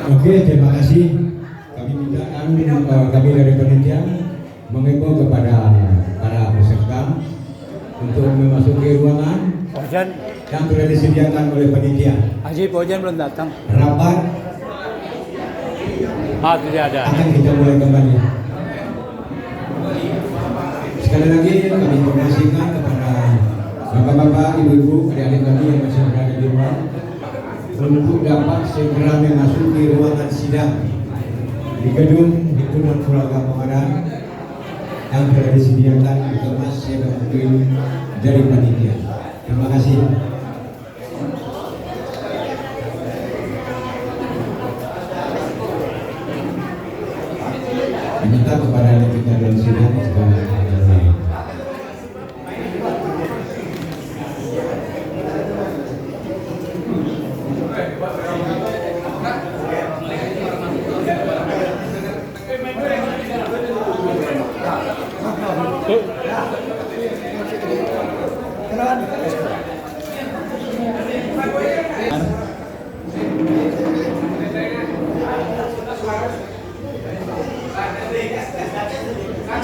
Oke, terima kasih. Kami mintakan kami dari panitia mengimbau kepada para peserta untuk memasuki ruangan Ojan, yang sudah disediakan oleh panitia. Ajib Ojan belum datang. Rapat Tidak ada. akan kita mulai kembali. Sekali lagi kami informasikan kepada bapak-bapak, ibu-ibu, adik-adik kami yang masih berada di rumah untuk dapat segera memasuki ruangan sidang di gedung Himpunan Keluarga Pemadam yang telah disediakan dikemas dari panitia. Terima kasih. Minta kepada kita dan sidang segala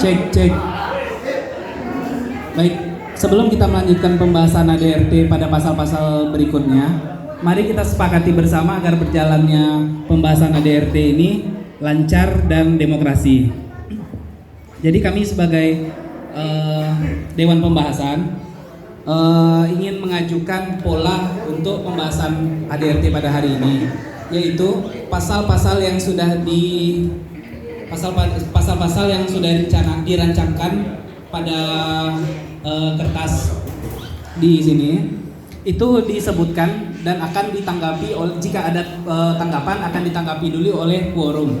Cek. Baik, sebelum kita melanjutkan pembahasan ADRT pada pasal-pasal berikutnya, mari kita sepakati bersama agar berjalannya pembahasan ADRT ini lancar dan demokrasi. Jadi kami sebagai Dewan Pembahasan ingin mengajukan pola untuk pembahasan ADRT pada hari ini, yaitu pasal-pasal yang sudah pasal-pasal yang sudah dirancangkan pada kertas di sini itu disebutkan dan akan ditanggapi oleh, jika ada tanggapan akan ditanggapi dulu oleh quorum.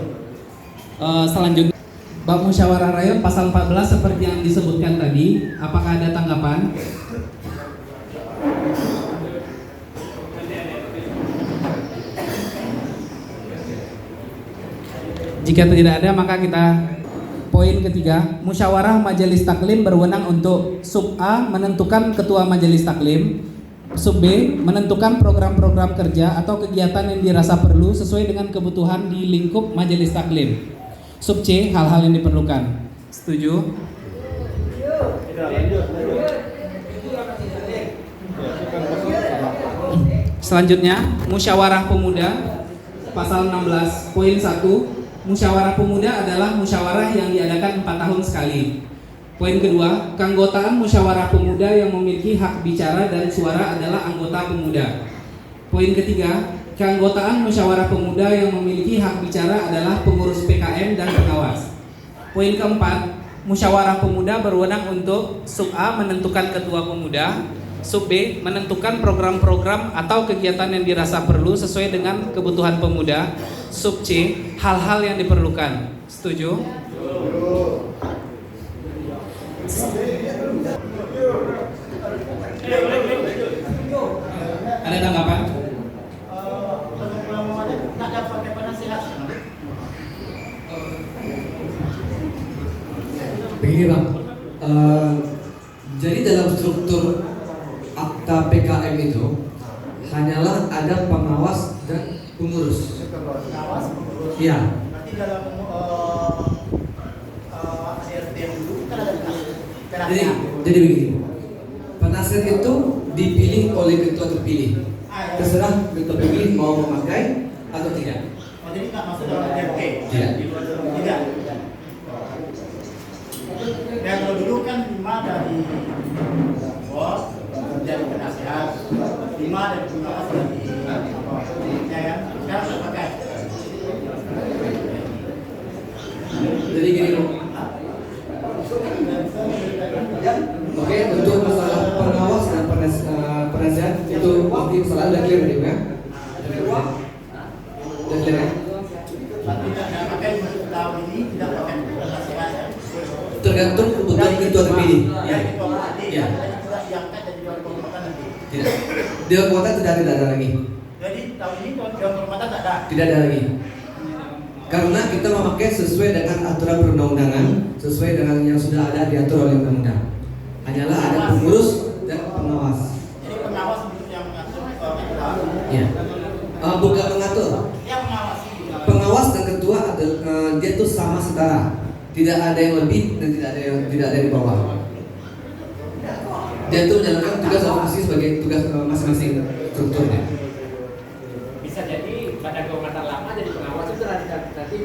Selanjutnya bab musyawarah rakyat pasal 14 seperti yang disebutkan tadi, apakah ada tanggapan? Jika tidak ada, maka kita poin ketiga, musyawarah majelis taklim berwenang untuk sub A menentukan ketua majelis taklim, sub B menentukan program-program kerja atau kegiatan yang dirasa perlu sesuai dengan kebutuhan di lingkup majelis taklim, sub C hal-hal yang diperlukan. Setuju? Selanjutnya, musyawarah pemuda pasal 16 poin 1. Musyawarah pemuda adalah musyawarah yang diadakan 4 tahun sekali. Poin kedua, keanggotaan musyawarah pemuda yang memiliki hak bicara dan suara adalah anggota pemuda. Poin ketiga, keanggotaan musyawarah pemuda yang memiliki hak bicara adalah pengurus PKM dan pengawas. Poin keempat, musyawarah pemuda berwenang untuk sub A menentukan ketua pemuda, sub B menentukan program-program atau kegiatan yang dirasa perlu sesuai dengan kebutuhan pemuda, sub C hal-hal yang diperlukan. Setuju? Ada tanggapan? Begini Bang, jadi dalam struktur akta PKM itu hanyalah ada pengawas dan pengurus. Iya. Berarti dalam ADRT yang dulu kan ada penasihat. Jadi begini, penasihat itu dipilih oleh ketua terpilih. Terserah ketua terpilih mau memakai atau tidak. Oh, jadi nggak masuk dalam ADRT? Tidak. Tidak. Dan kalau dulu kan 5 dari bos dari penasihat, 5 dari pengawas dari ya kan? Sekarang sudah pakai. Jadi gini loh. Oke, untuk masalah pengawas dan penasihat itu mungkin selalu udah clear tadi ya. Udah clear ya? Tidak pakai tahun ini tidak pakai penasihat. Tergantung kebutuhan ketua terpilih. Ya. Ya. Juga diangkat jadi dewan kehormatan nanti. Tidak. Dewan kehormatan tidak ada lagi. Jadi tahun ini dewan kehormatan tidak ada. Tidak ada lagi. Karena kita memakai sesuai dengan aturan perundang-undangan, sesuai dengan yang sudah ada diatur oleh undang-undang. Hanyalah ada pengurus dan pengawas. Jadi pengawas untuk yang mengatur Ya. Bukan mengatur. yang mengawasi. ketua dia tuh sama setara, tidak ada yang lebih dan tidak ada yang di bawah. Dia tuh menjalankan tugas dan fungsi sebagai tugas masing-masing strukturnya. Bisa jadi pada kehormatan lama jadi pengawas itu nanti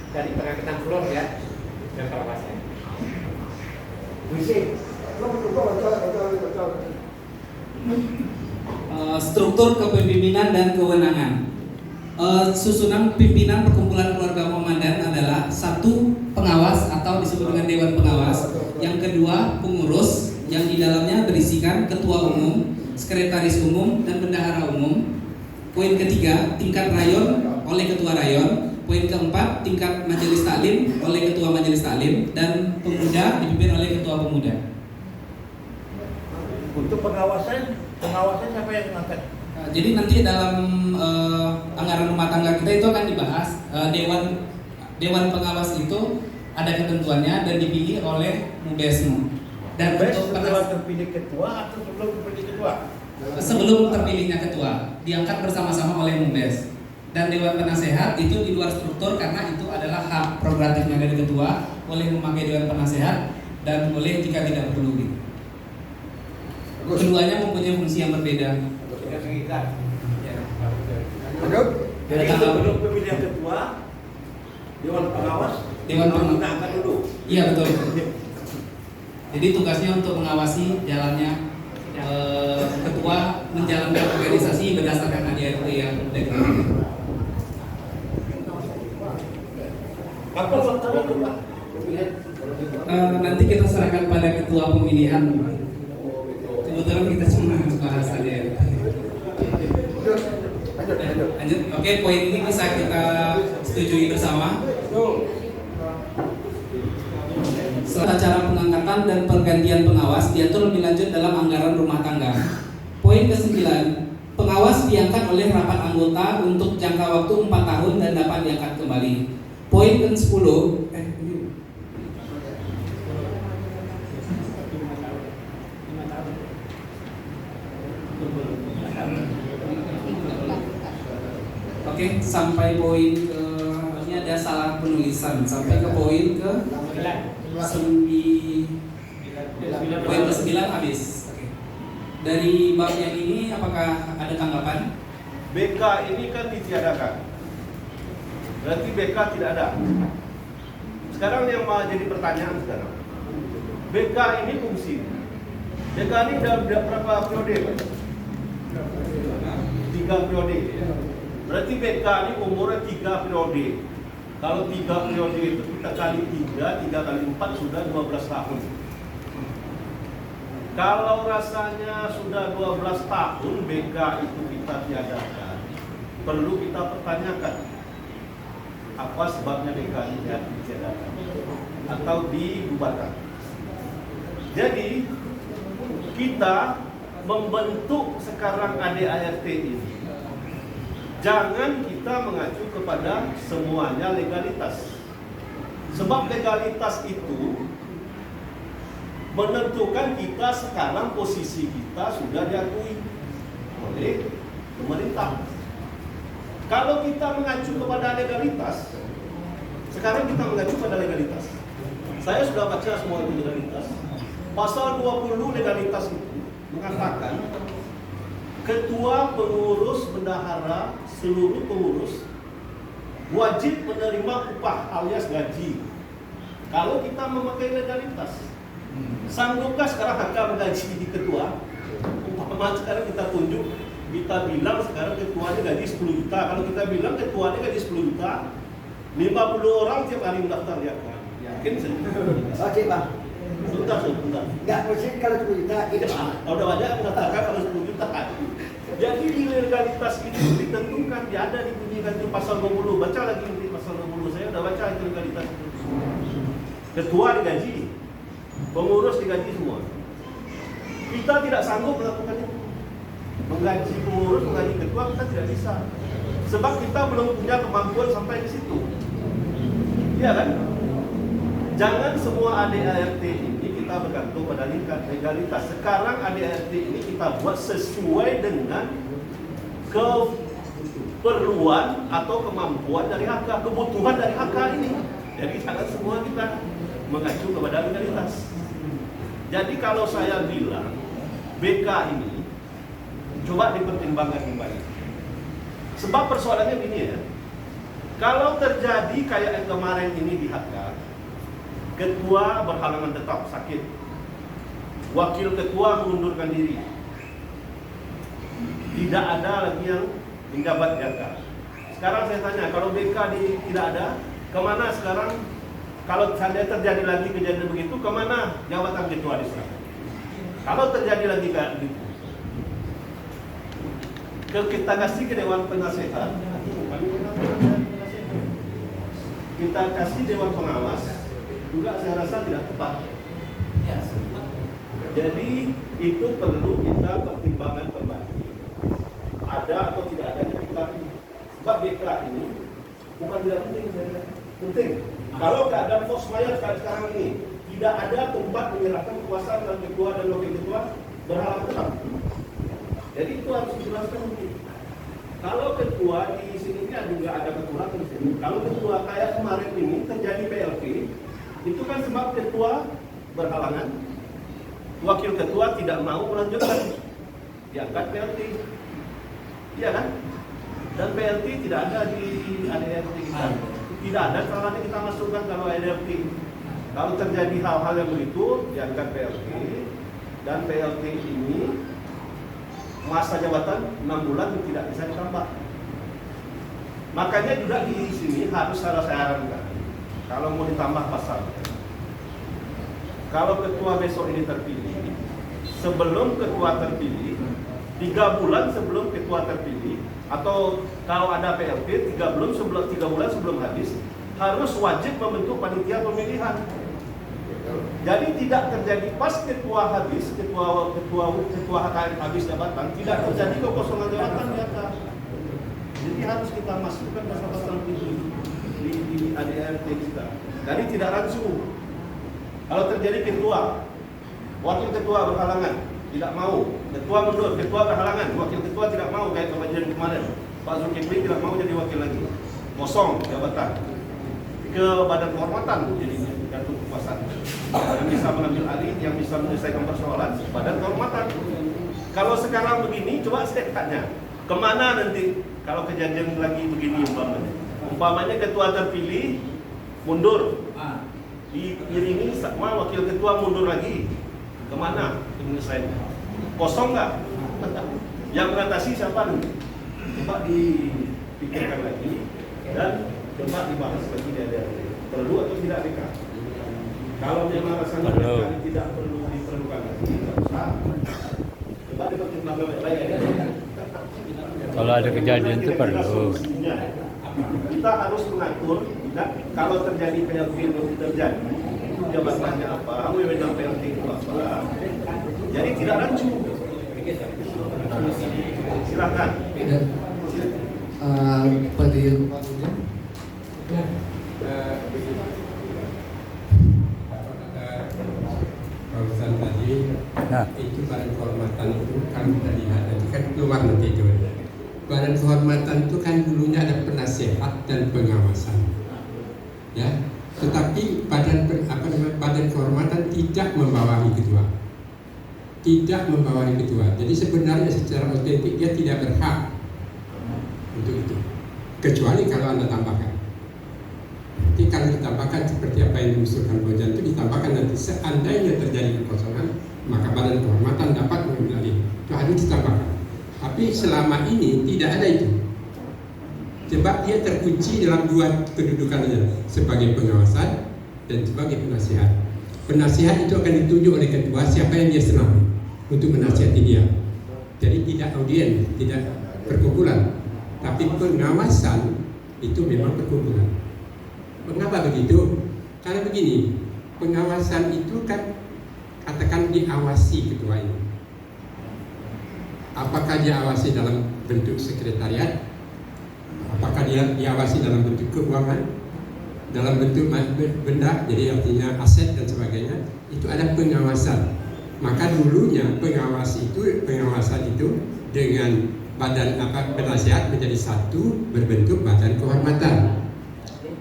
dari pengangkatan floor ya dan pengawasnya. Struktur kepemimpinan dan kewenangan. Susunan pimpinan perkumpulan keluarga komandan adalah satu, pengawas atau disebut dengan dewan pengawas. Yang kedua, pengurus yang di dalamnya berisikan ketua umum, sekretaris umum, dan bendahara umum. Poin ketiga, tingkat rayon oleh ketua rayon. Poin keempat, tingkat majelis taklim oleh ketua majelis taklim, dan pemuda dipimpin oleh ketua pemuda. Untuk pengawasan siapa yang mengangkat? Jadi nanti dalam anggaran rumah tangga kita itu akan dibahas dewan pengawas itu ada ketentuannya dan dipilih oleh Mubesmu. Dan untuk setelah terpilih ketua atau sebelum terpilih ketua? Sebelum terpilihnya ketua diangkat bersama-sama oleh Mubes. Dan dewan penasehat itu di luar struktur karena itu adalah hak prerogatifnya dari ketua, boleh memakai dewan penasehat dan boleh jika tidak perlu. Keduanya mempunyai fungsi yang berbeda. Jadi sebelum pemilihan ketua, dewan pengawas kita angkat dulu. Iya betul. Jadi tugasnya untuk mengawasi jalannya ketua menjalankan organisasi berdasarkan ADRT yang sudah. Kapan waktunya Pak? Nanti kita serahkan pada ketua pemilihan. Kebetulan kita cuma bahas ADRT. Lanjut. Oke, poin ini bisa kita setujui bersama. Cara pengangkatan dan pergantian pengawas diatur lebih lanjut dalam anggaran rumah tangga. Poin ke-9, pengawas diangkat oleh rapat anggota untuk jangka waktu 4 tahun dan dapat diangkat kembali. Poin ke-10, Oke, sampai poin ke ini ada salah penulisan sampai ke poin ke 9 habis. Oke. Dari bab yang ini apakah ada tanggapan? BK ini kan ditiadakan, berarti BK tidak ada. Sekarang yang mau jadi pertanyaan sekarang, BK ini fungsi, BK ini udah berapa periode? 3 periode. Berarti BK ini umurnya 3 periode. Kalau 3 periode itu kita kali 3 kali 4 sudah 12 tahun. Kalau rasanya sudah 12 tahun BK itu kita tiadakan, perlu kita pertanyakan apa sebabnya BK ini ditiadakan atau dibubarkan. Jadi kita membentuk sekarang ADART ini, jangan kita mengacu kepada semuanya legalitas. Sebab legalitas itu menentukan kita sekarang posisi kita sudah diakui oleh pemerintah. Kalau kita mengacu kepada legalitas, sekarang kita mengacu pada legalitas. Saya sudah baca semua itu legalitas. Pasal 20 legalitas itu mengatakan ketua, pengurus, bendahara, seluruh pengurus wajib menerima upah alias gaji. Kalau kita memakai legalitas, sanggupkah sekarang HK menggaji di ketua? Umpama sekarang kita tunjuk, kita bilang sekarang ketuanya gaji 10 juta. Kalau kita bilang ketuanya gaji 10 juta, 50 orang tiap hari mendaftar ya. Yakin sih? Oke Bang. Bentar. Enggak mesti kalau 10 juta itu. Udah banyak yang mengatakan kalau 10 juta kan. Jadi di legalitas itu ditentukan, dia ada dibunyikan di pasal 20. Baca lagi di pasal 20. Saya udah baca itu legalitas itu. Ketua digaji, pengurus digaji semua. Kita tidak sanggup melakukan itu. Menggaji pengurus, menggaji ketua kita tidak bisa. Sebab kita belum punya kemampuan sampai di situ. Iya kan? Jangan semua ADART ini kita bergantung pada legalitas. Sekarang ADART ini kita buat sesuai dengan perluan atau kemampuan dari HK, kebutuhan dari HK ini. Jadi jangan semua kita mengacu kepada legalitas. Jadi kalau saya bilang BK ini coba dipertimbangkan kembali. Sebab persoalannya gini ya. Kalau terjadi kayak yang kemarin ini di HK, ketua berhalangan tetap sakit, wakil ketua mengundurkan diri, tidak ada lagi yang menjabat di HK. Sekarang saya tanya, kalau BK tidak ada, kemana sekarang? Kalau seandainya terjadi lagi kejadian begitu, kemana jabatan ketua di sana? Kalau terjadi lagi kayak gitu, kita kasih ke Dewan Penasehat, kita kasih Dewan Pengawas, juga saya rasa tidak tepat. Jadi itu perlu kita pertimbangkan kembali. Ada atau tidak ada BK ini. Sebab BK ini bukan tidak penting, penting. Kalau keadaan force majeure sekarang ini tidak ada tempat menyerahkan kekuasaan dan ketua dan wakil ketua berhalangan tetap. Jadi itu harus dijelaskan mungkin. Kalau ketua di sini juga ada kekurangan di sini. Kalau ketua kayak kemarin ini terjadi PLP, itu kan sebab ketua berhalangan, wakil ketua tidak mau melanjutkan, diangkat PLT, iya kan? Dan PLT tidak ada di ADRT kita, tidak ada salahnya kita masukkan kalau ADRT. Kalau terjadi hal-hal yang begitu, diangkat PLT, dan PLT ini masa jabatan 6 bulan tidak bisa ditambah. Makanya juga di sini harus saya sarankan, kalau mau ditambah pasal, kalau ketua besok ini terpilih, sebelum ketua terpilih, 3 bulan sebelum ketua terpilih, atau kalau ada PLT 3 bulan sebelum habis, harus wajib membentuk panitia pemilihan. Jadi tidak terjadi pas ketua habis, ketua HKM habis jabatan, tidak terjadi kekosongan jabatan di atas. Jadi harus kita masukkan pasal-pasal itu di ADRT kita. Jadi tidak rancu. Kalau terjadi ketua, wakil ketua berhalangan, tidak mau, ketua mundur, ketua berhalangan, wakil ketua tidak mau, kayak kejadian kemarin, Pak Zulkifli tidak mau jadi wakil lagi, kosong jabatan, ke badan kehormatan jadinya jatuh kekuasaan. Yang bisa mengambil alih, yang bisa menyelesaikan persoalan, badan kehormatan. Kalau sekarang begini, coba saya tanya, kemana nanti kalau kejadian lagi begini umpamanya? Umpamanya ketua terpilih mundur, diiringi sama wakil ketua mundur lagi, kemana penyelesaiannya? Kosong nggak? Yang mengatasi siapa nanti? Coba dipikirkan lagi dan coba dibahas lagi di ADRT. Perlu atau tidak BK? Kalau memang rasanya BK tidak perlu diperlukan lagi, tidak usah. Coba dipertimbangkan baik-baik. Kalau ada kejadian itu perlu. Kita harus mengatur, kalau terjadi PLT itu terjadi, itu jabatannya apa, wewenang PLT itu apa. Jadi tidak rancu. Silakan. Barusan tadi, Nah. itu badan kehormatan itu kan kita lihat nanti kan keluar nanti itu. Badan kehormatan itu kan dulunya ada penasehat dan pengawasan, ya. Tetapi badan kehormatan tidak membawahi ketua, Jadi sebenarnya secara otentik dia tidak berhak untuk itu, kecuali kalau Anda tambahkan. Nanti kalau ditambahkan seperti apa yang diusulkan Bojan itu ditambahkan nanti seandainya terjadi kekosongan maka badan kehormatan dapat mengambil alih, itu harus ditambahkan. Tapi selama ini tidak ada itu, sebab dia terkunci dalam 2 kedudukannya, sebagai pengawasan dan sebagai penasihat. Penasihat itu akan ditunjuk oleh ketua siapa yang dia senang untuk menasihati dia. Jadi tidak audien, tidak perkumpulan, tapi pengawasan itu memang perkumpulan. Mengapa begitu? Karena begini, pengawasan itu kan katakan diawasi ketua ini. Apakah dia awasi dalam bentuk sekretariat? Apakah dia diawasi dalam bentuk keuangan? Dalam bentuk benda, jadi artinya aset dan sebagainya? Itu ada pengawasan. Maka dulunya pengawasan itu dengan badan penasihat menjadi satu berbentuk badan kehormatan.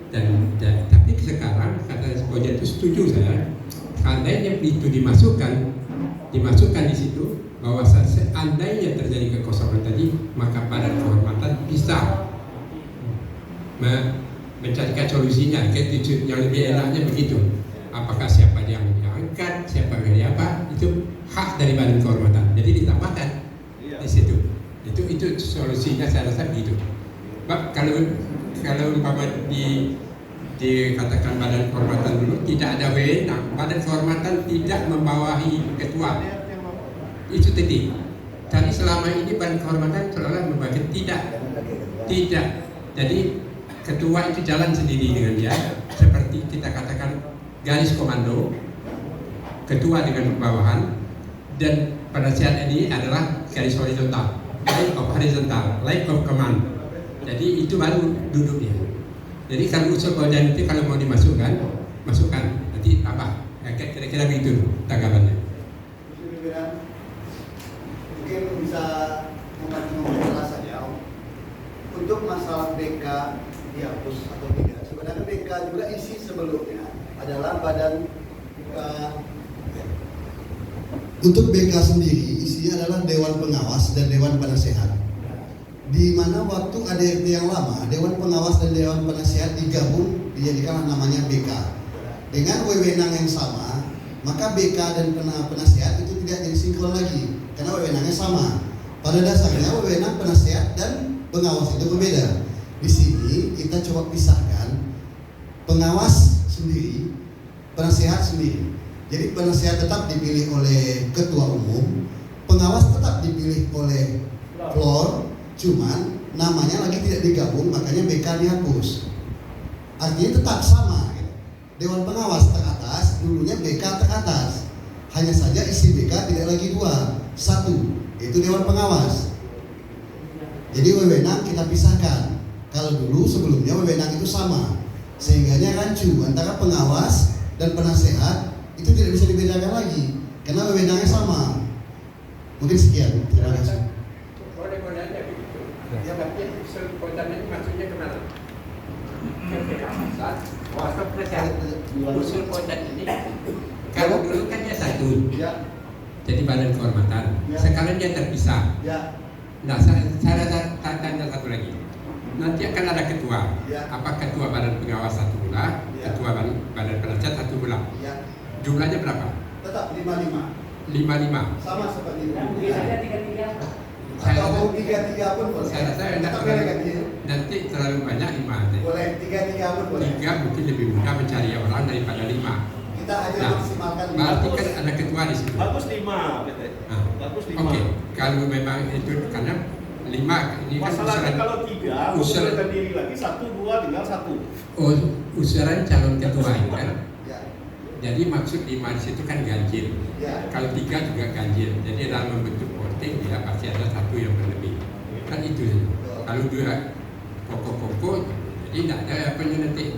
Dan tapi sekarang kata Pojen itu setuju saya, seandainya itu dimasukkan di situ bahwa seandainya terjadi kekosongan tadi, maka badan kehormatan bisa mencarikan solusinya. Yang lebih enaknya begitu. Apakah siapa yang diangkat, siapa yang apa, itu hak dari badan kehormatan. Jadi ditambahkan di situ. Itu solusinya saya rasa begitu. Kalau umpama dikatakan badan kehormatan dulu tidak ada wewenang, badan kehormatan tidak membawahi ketua. Itu tadi. Tapi selama ini badan kehormatan seolah membagi tidak. Jadi ketua itu jalan sendiri dengan dia, seperti kita katakan garis komando, ketua dengan bawahan, dan penasihat ini adalah garis horizontal, line of command. Jadi itu baru duduknya. Jadi kalau usul badan itu kalau mau dimasukkan, masukkan, nanti tambah. Kira-kira begitu tanggapannya. Mungkin bisa memperjelas saja untuk masalah BK dihapus atau tidak. Sebenarnya BK juga isi sebelumnya adalah badan untuk BK sendiri isinya adalah Dewan Pengawas dan Dewan Penasehat. Di mana waktu ADRT yang lama, Dewan Pengawas dan Dewan Penasehat digabung dijadikan namanya BK. Dengan wewenang yang sama, maka BK dan penasehat itu tidak jadi sinkron lagi karena wewenangnya sama. Pada dasarnya wewenang penasehat dan pengawas itu berbeda. Di sini kita coba pisahkan pengawas sendiri, penasehat sendiri. Jadi penasehat tetap dipilih oleh ketua umum, pengawas tetap dipilih oleh floor, cuman namanya lagi tidak digabung, makanya BK dihapus. Artinya tetap sama. Dewan pengawas teratas, dulunya BK teratas. Hanya saja isi BK tidak lagi dua, satu, yaitu Dewan Pengawas. Jadi wewenang kita pisahkan. Kalau dulu sebelumnya wewenang itu sama, sehingganya rancu antara pengawas dan penasehat itu tidak bisa dibedakan lagi karena wewenangnya sama. Mungkin sekian. Terima kasih. Kode-kodenya begitu. Ya, tapi usul kodenya maksudnya kemana? Usul kodan ini kalau dulu kan dia satu, jadi badan kehormatan. Sekarang dia terpisah. Nah, saya tanya satu lagi. Nanti akan ada ketua. Apa ketua badan pengawas satu pula, ketua badan penasihat satu pula. Jumlahnya berapa? Tetap 55. 55. Sama seperti itu. Biasanya 3-3. Atau mau 3-3 pun boleh. Saya rasa nanti terlalu banyak 5. Boleh 3-3 pun boleh. 3 mungkin lebih mudah mencari orang daripada 5. Kita hanya maksimalkan 5. Berarti kan ada ketua di situ. Bagus 5, PT. Bagus 5. Oke, kalau memang itu karena 5 ini kan masalahnya kalau 3 usulan terdiri lagi 1, 2 tinggal 1. Oh, usulan calon ketua itu kan. Ya. Jadi maksud 5 di situ kan ganjil. Ya. Kalau 3 juga ganjil. Jadi dalam membentuk voting dia pasti ada 1 yang berlebih. Kan itu. Kalau 2 pokok-pokok, jadi tidak ada apanya nanti.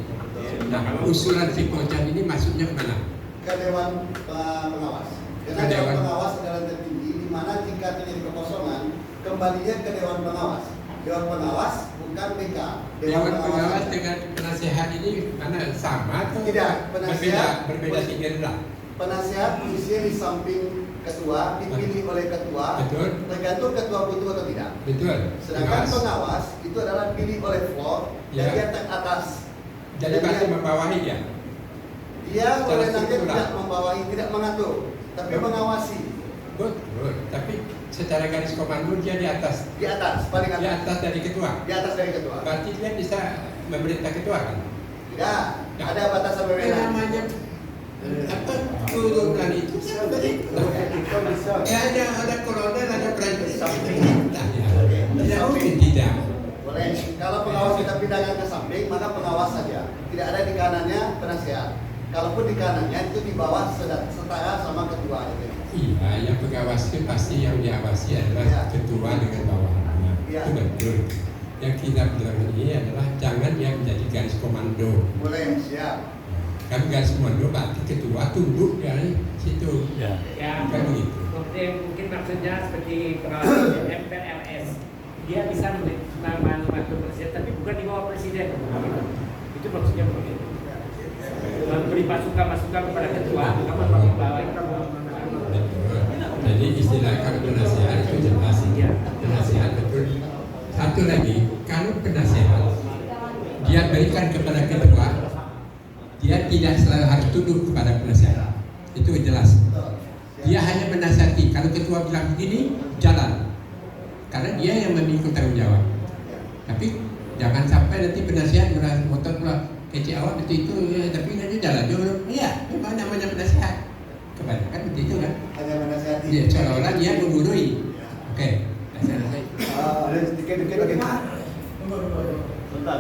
Nah, usulan si Pojan ini masuknya ke mana? Ke Dewan Pengawas. Karena Dewan Pengawas adalah tertinggi, di mana jika terjadi kekosongan, kembalinya ke Dewan Pengawas. Dewan Pengawas bukan BK. Dewan Pengawas dengan penasehat ini mana sama atau tidak? Berbeda tinggilah. Penasehat fungsinya di samping ketua, dipilih oleh ketua. Betul. Tergantung ketua butuh atau tidak. Betul. Sedangkan pengawas itu adalah dipilih oleh floor dan dia teratas. Jadi masih membawahi dia. Dia wewenangnya tidak membawahi, tidak mengatur, tapi mengawasi. Betul. Tapi secara garis komando dia di atas. Di atas, paling atas. Di atas dari ketua. Di atas dari ketua. Berarti dia bisa memerintah ketua kan? Tidak, ada batasan wewenang. Namanya apa turunan itu seperti ada kolonel, ada prajurit. Tidak mungkin tidak. Boleh. Kalau pengawas kita pindahkan ke samping, maka pengawas saja. Tidak ada di kanannya penasehat. Kalaupun di kanannya itu di bawah setara sama ketua. Iya, yang pengawas itu pasti yang diawasi adalah ketua dengan bawahannya. Itu betul. Yang kita bilang ini adalah jangan dia menjadi garis komando. Boleh, siap. Kan garis komando berarti ketua tunduk dari situ. Ya. Ya, Kan begitu. mungkin maksudnya seperti pengawasan MPLS. dia bisa mengatur presiden, tapi bukan di bawah presiden. Itu maksudnya begitu. Memberi masukan kepada ketua, kapan pakai bawah. Jadi istilah kalau penasehat itu jelas. Penasehat betul. Satu lagi, kalau penasehat dia berikan kepada ketua, dia tidak selalu harus tunduk kepada penasehat. Itu jelas. Dia hanya menasihati. Kalau ketua bilang begini, jalan. Karena dia yang memikul tanggung jawab. Tapi jangan sampai nanti penasihat ngotot pula kece awak itu ya, tapi nanti jalan dulu. Iya, memang namanya penasihat. Kebanyakan begitu itu kan. Hanya menasihati. Iya, seolah-olah dia menggurui. Oke. Ada sedikit-sedikit bagaimana? Bentar.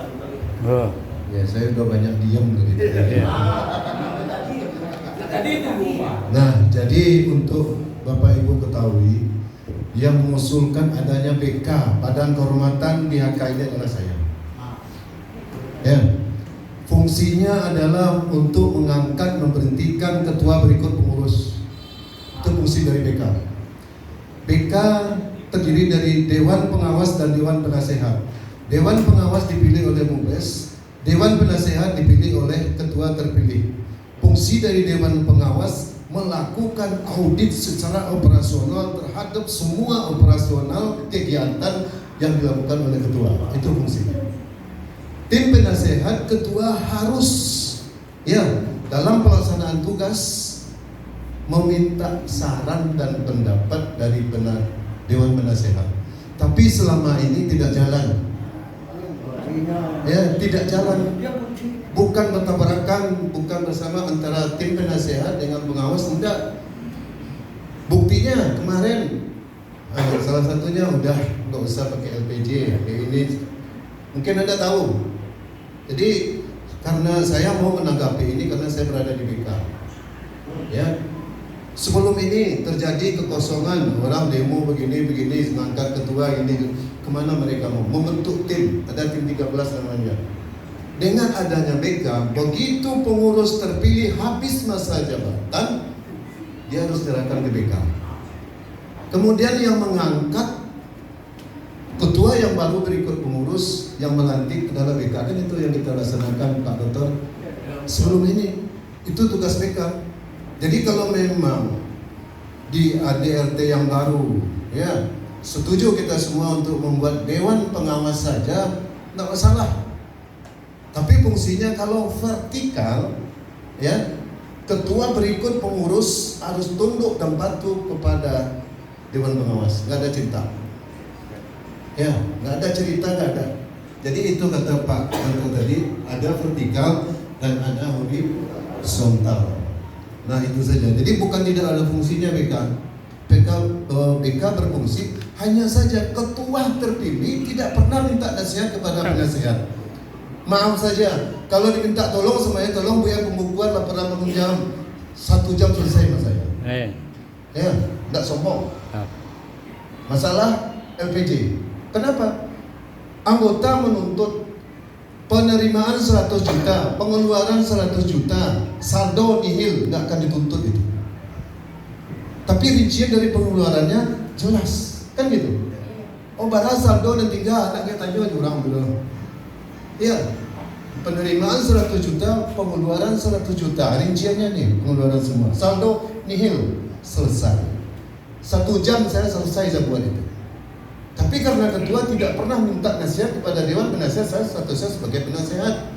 Oh. Ya, saya udah banyak diam gitu. Iya. Nah, jadi untuk Bapak Ibu ketahui, yang mengusulkan adanya BK Badan Kehormatan BHK ini adalah saya. Ya, fungsinya adalah untuk mengangkat, memberhentikan ketua berikut pengurus. Itu fungsi dari BK. BK terdiri dari Dewan Pengawas dan Dewan Penasehat. Dewan Pengawas dipilih oleh Mubes, Dewan Penasehat dipilih oleh ketua terpilih. Fungsi dari Dewan Pengawas melakukan audit secara operasional terhadap semua operasional kegiatan yang dilakukan oleh ketua. Itu fungsinya. Tim penasehat, ketua harus ya dalam pelaksanaan tugas meminta saran dan pendapat dari Dewan Penasehat. Tapi selama ini tidak jalan. Ya, tidak jalan. Bukan bertabrakan, bukan bersama antara tim penasehat dengan pengawas, tidak. Buktinya kemarin salah satunya udah nggak usah pakai LPG. Ini mungkin Anda tahu. Jadi karena saya mau menanggapi ini karena saya berada di BK. Ya. Sebelum ini terjadi kekosongan, orang demo begini mengangkat ketua ini, kemana mereka mau? Membentuk tim, ada tim 13 namanya. Dengan adanya BK, begitu pengurus terpilih habis masa jabatan, dia harus serahkan ke BK. Kemudian yang mengangkat ketua yang baru berikut pengurus, yang melantik adalah BK. Kan itu yang kita laksanakan Pak Dokter sebelum ini. Itu tugas BK. Jadi kalau memang di ADRT yang baru, ya setuju kita semua untuk membuat dewan pengawas saja, tidak masalah. Tapi fungsinya kalau vertikal, ya ketua berikut pengurus harus tunduk dan patuh kepada dewan pengawas. Nggak ada cerita, ya nggak ada cerita, nggak ada. Jadi itu kata Pak Menteri tadi, ada vertikal dan ada horizontal. Nah itu saja. Jadi bukan tidak ada fungsinya BK. BK berfungsi hanya saja ketua terpilih tidak pernah minta nasihat kepada penasehat. Maaf saja, kalau diminta tolong semuanya tolong buat pembukuan laporan tanggung jawab 1 jam selesai mas saya. Ya, tidak sombong. Masalah LPG. Kenapa? Anggota menuntut penerimaan 100 juta, pengeluaran 100 juta, saldo nihil, nggak akan dituntut itu. Tapi rincian dari pengeluarannya jelas, kan gitu. Oh barang saldo dan 3, anaknya tanya jurang dulu. Ya, penerimaan 100 juta, pengeluaran 100 juta, rinciannya nih pengeluaran semua, saldo nihil, selesai. 1 jam saya selesai buat itu. Tapi karena ketua tidak pernah minta nasihat kepada dewan penasehat, saya statusnya sebagai penasehat.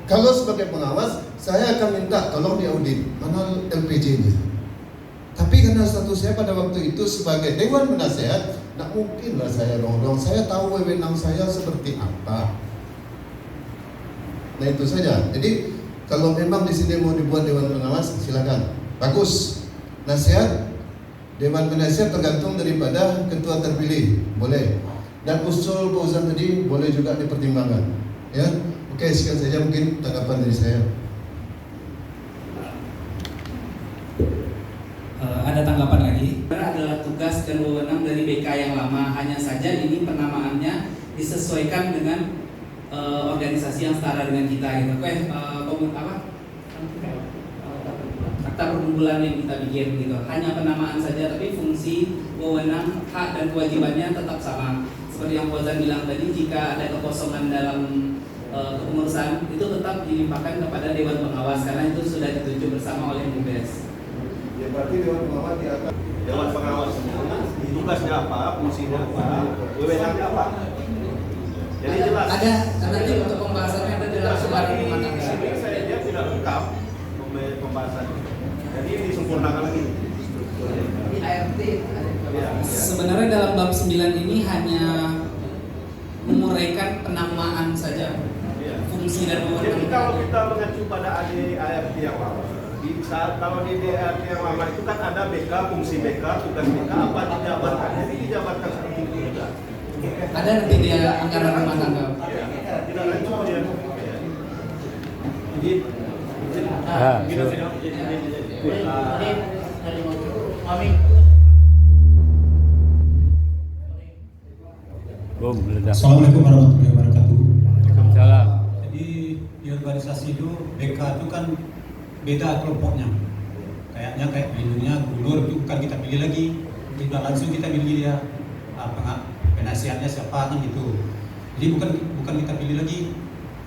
Kalau sebagai pengawas, saya akan minta tolong diaudit mana LPG ini. Tapi karena status saya pada waktu itu sebagai dewan penasehat, tidak mungkin lah saya rongrong. Saya tahu wewenang saya seperti apa. Nah itu saja. Jadi kalau memang di sini mau dibuat dewan pengawas, silakan. Bagus. Nasihat dewan penasihat tergantung daripada ketua terpilih, boleh. Dan usul Pak Uzan tadi boleh juga dipertimbangkan. Ya, oke sekian saja mungkin tanggapan dari saya. Ada tanggapan lagi? Adalah tugas dan wewenang dari BK yang lama. Hanya saja ini penamaannya disesuaikan dengan organisasi yang setara dengan kita gitu. Akta perkumpulan yang kita bikin gitu. Hanya penamaan saja, tapi fungsi, wewenang, hak dan kewajibannya tetap sama. seperti yang Fauzan bilang tadi, jika ada kekosongan dalam kepengurusan itu tetap dilimpahkan kepada Dewan Pengawas karena itu sudah ditunjuk bersama oleh MUBES. Ya berarti Dewan Pengawas di atas. Dewan Pengawas tugasnya apa, fungsinya apa, wewenangnya apa. Jadi jelas. Ada nanti untuk pembahasannya ada dalam suara rumah tangga. Saya lihat tidak lengkap pembahasannya. Jadi disempurnakan lagi. Di ART sebenarnya dalam bab 9 ini hanya menguraikan penamaan saja. Fungsi dan wewenang. Jadi kalau kita mengacu pada ART yang lama, di saat kalau di ART yang lama itu kan ada BK, fungsi BK, tugas BK, apa dijabatkan. Jadi dijabatkan seperti itu juga. Ada nanti dia anggaran rumah tangga. Tidak lanjut ya. Jadi Boom, meledak. Assalamualaikum warahmatullahi wabarakatuh. Waalaikumsalam. Jadi di organisasi itu BK itu kan beda kelompoknya. Kayaknya kayak pelindungnya gubernur itu bukan kita pilih lagi, kita langsung kita pilih dia penasihatnya siapa kan gitu. Jadi bukan kita pilih lagi.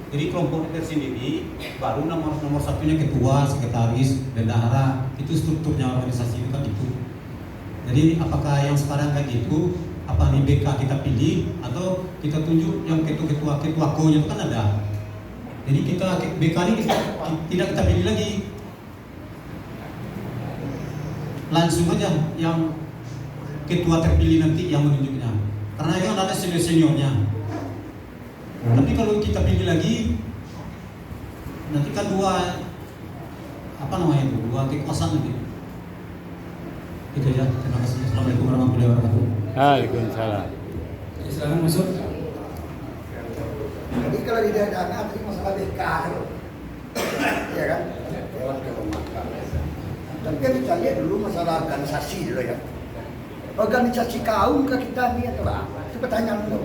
Jadi kelompok tersendiri baru nomor satunya ketua, sekretaris, bendahara, itu strukturnya organisasi itu kan itu. Jadi apakah yang sekarang kayak gitu? Apa nih BK kita pilih atau kita tunjuk yang ketua ko-nya itu kan ada. Jadi kita BK ini tidak kita pilih lagi. Langsung aja yang ketua terpilih nanti yang menunjuknya. Karena itu ada seniornya. Tapi kalau kita pilih lagi nanti kan dua kekuasaan nanti. Itu ya. Terima kasih. Assalamualaikum warahmatullahi wabarakatuh. Waalaikumsalam. Silakan masuk. Jadi kalau di daerah tadi masalah BK, ya kan, Dewan Kehormatan. Tapi kan kita lihat dulu masalah organisasi dulu ya. Organisasi kaum ke kita ini atau apa? Itu pertanyaan dulu.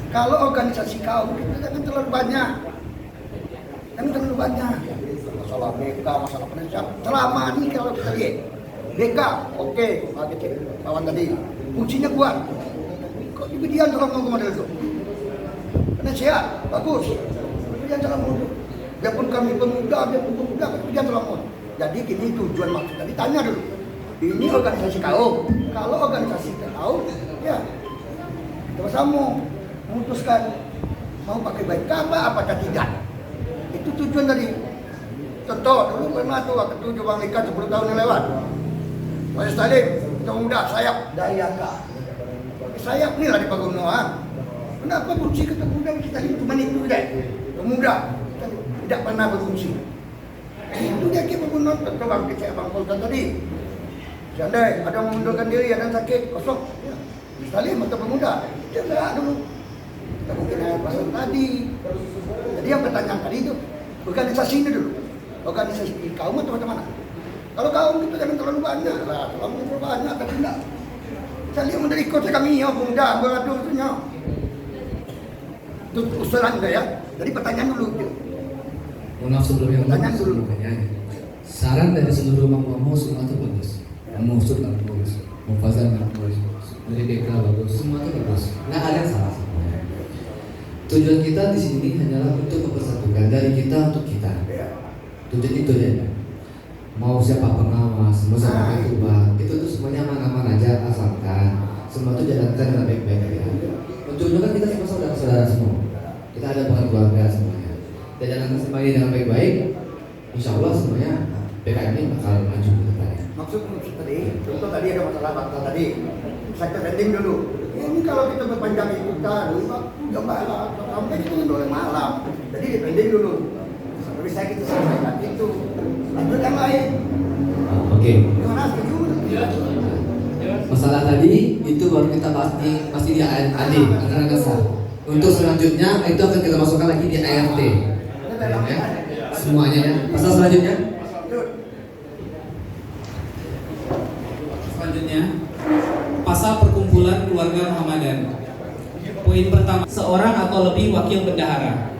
Kalau organisasi kaum kita jangan terlalu banyak, Masalah BK, masalah penasihat. Selama ini kalau kita lihat BK, oke, kawan tadi, fungsinya kuat. Kok dibidian kalau ngomong model itu? Penasihat, bagus. Dibidian dalam mulut. Biarpun kami pemuda, dibidian dalam mulut. Jadi gini tujuan maksud tadi, tanya dulu. Ini organisasi kaum. Kalau organisasi kaum, ya kita bersama memutuskan mau pakai BK apakah tidak. Itu tujuan tadi. Contoh, dulu pernah tuh ketujuh Bang Lika 10 tahun yang lewat. Pak Stalim, kita muda, sayap Dayaka. Sayap ni lah di pegunungan. Kenapa fungsi kita muda kita ini cuma itu saja? Pemuda tidak pernah berfungsi. Itu dia ke pegunungan. Tentu Bang Kecek, Bang Polkan tadi. Seandainya ada yang mengundurkan diri, ada yang sakit, kosong. Ya. Stalim atau pemuda, dia gerak dulu. Kita mungkin ada pasal tadi. Jadi yang pertanyaan tadi itu organisasi ini dulu. Organisasi kaum atau macam mana? Kalau kaum itu jangan terlalu banyak lah, terlalu banyak tapi tidak. Saya lihat dari kota kami ya, pemuda, beraduh itu nya. Itu usulan juga ya. Jadi pertanyaan dulu. Mohon maaf sebelumnya, pertanyaan dulu. Saran dari seluruh makmum semua itu bagus. Makmum bagus, Mufazal bagus, dari DK bagus, semua itu bagus. Nggak ada yang salah semuanya. Tujuan kita di sini hanyalah untuk mempersatukan dari kita untuk kita. Tujuan itu aja. Mau siapa pengawas, mau siapa ketua, itu tuh semuanya aman-aman aja asalkan semua itu jalankan dengan baik-baik aja. Ujungnya kan kita semua saudara-saudara semua. Kita ada bahan keluarga semuanya. Kita jalankan semuanya dengan baik-baik. Insya Allah semuanya PKM ini bakal maju ke depannya. Maksud tadi, contoh tadi ada masalah fakta tadi. Sektor ending dulu. Ya, ini kalau kita berpanjang itu tadi, udah malam, sampai itu boleh malam. Jadi dipending dulu. Sampai bisa kita selesaikan itu. Lanjut yang lain. Oke. Gimana setuju? Masalah tadi itu baru kita bahas masih di AD anggaran dasar. Untuk selanjutnya itu akan kita masukkan lagi di ART. Ya, semuanya ya. Pasal selanjutnya. Selanjutnya, pasal perkumpulan keluarga Muhammadan. Poin pertama, seorang atau lebih wakil bendahara.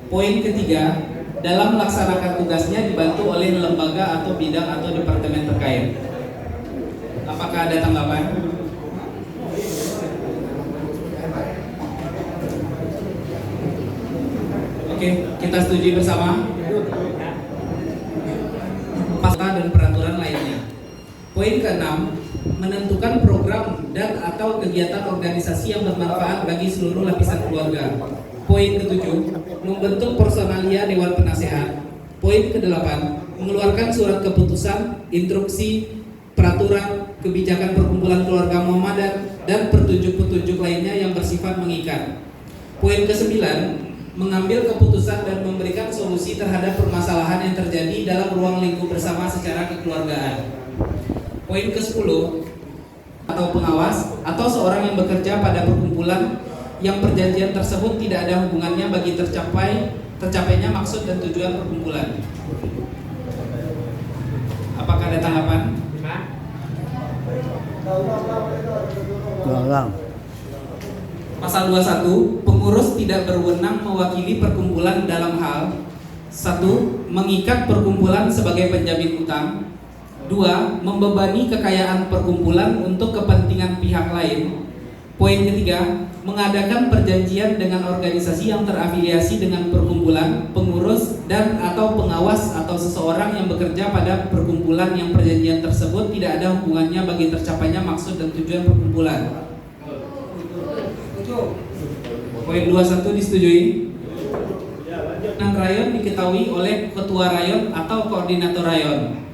Poin ketiga, dalam melaksanakan tugasnya dibantu oleh lembaga atau bidang atau departemen terkait. Apakah ada tanggapan? Oke, kita setujui bersama. Pasal dan peraturan lainnya. Poin ke-6, menentukan program dan atau kegiatan organisasi yang bermanfaat bagi seluruh lapisan keluarga. Poin ke-7, membentuk personalia Dewan Penasehat. Poin ke-8, mengeluarkan surat keputusan, instruksi, peraturan, kebijakan perkumpulan keluarga Muhammadan dan petunjuk-petunjuk lainnya yang bersifat mengikat. Poin ke-9, mengambil keputusan dan memberikan solusi terhadap permasalahan yang terjadi dalam ruang lingkup bersama secara kekeluargaan. Poin ke-10, atau pengawas atau seorang yang bekerja pada perkumpulan yang perjanjian tersebut tidak ada hubungannya bagi tercapainya maksud dan tujuan perkumpulan. Apakah ada tanggapan? Pasal 21, pengurus tidak berwenang mewakili perkumpulan dalam hal 1. Mengikat perkumpulan sebagai penjamin utang. 2. Membebani kekayaan perkumpulan untuk kepentingan pihak lain. Poin ketiga, mengadakan perjanjian dengan organisasi yang terafiliasi dengan perkumpulan, pengurus dan atau pengawas atau seseorang yang bekerja pada perkumpulan yang perjanjian tersebut tidak ada hubungannya bagi tercapainya maksud dan tujuan perkumpulan. Poin 21 disetujui. Dan rayon diketahui oleh ketua rayon atau koordinator rayon.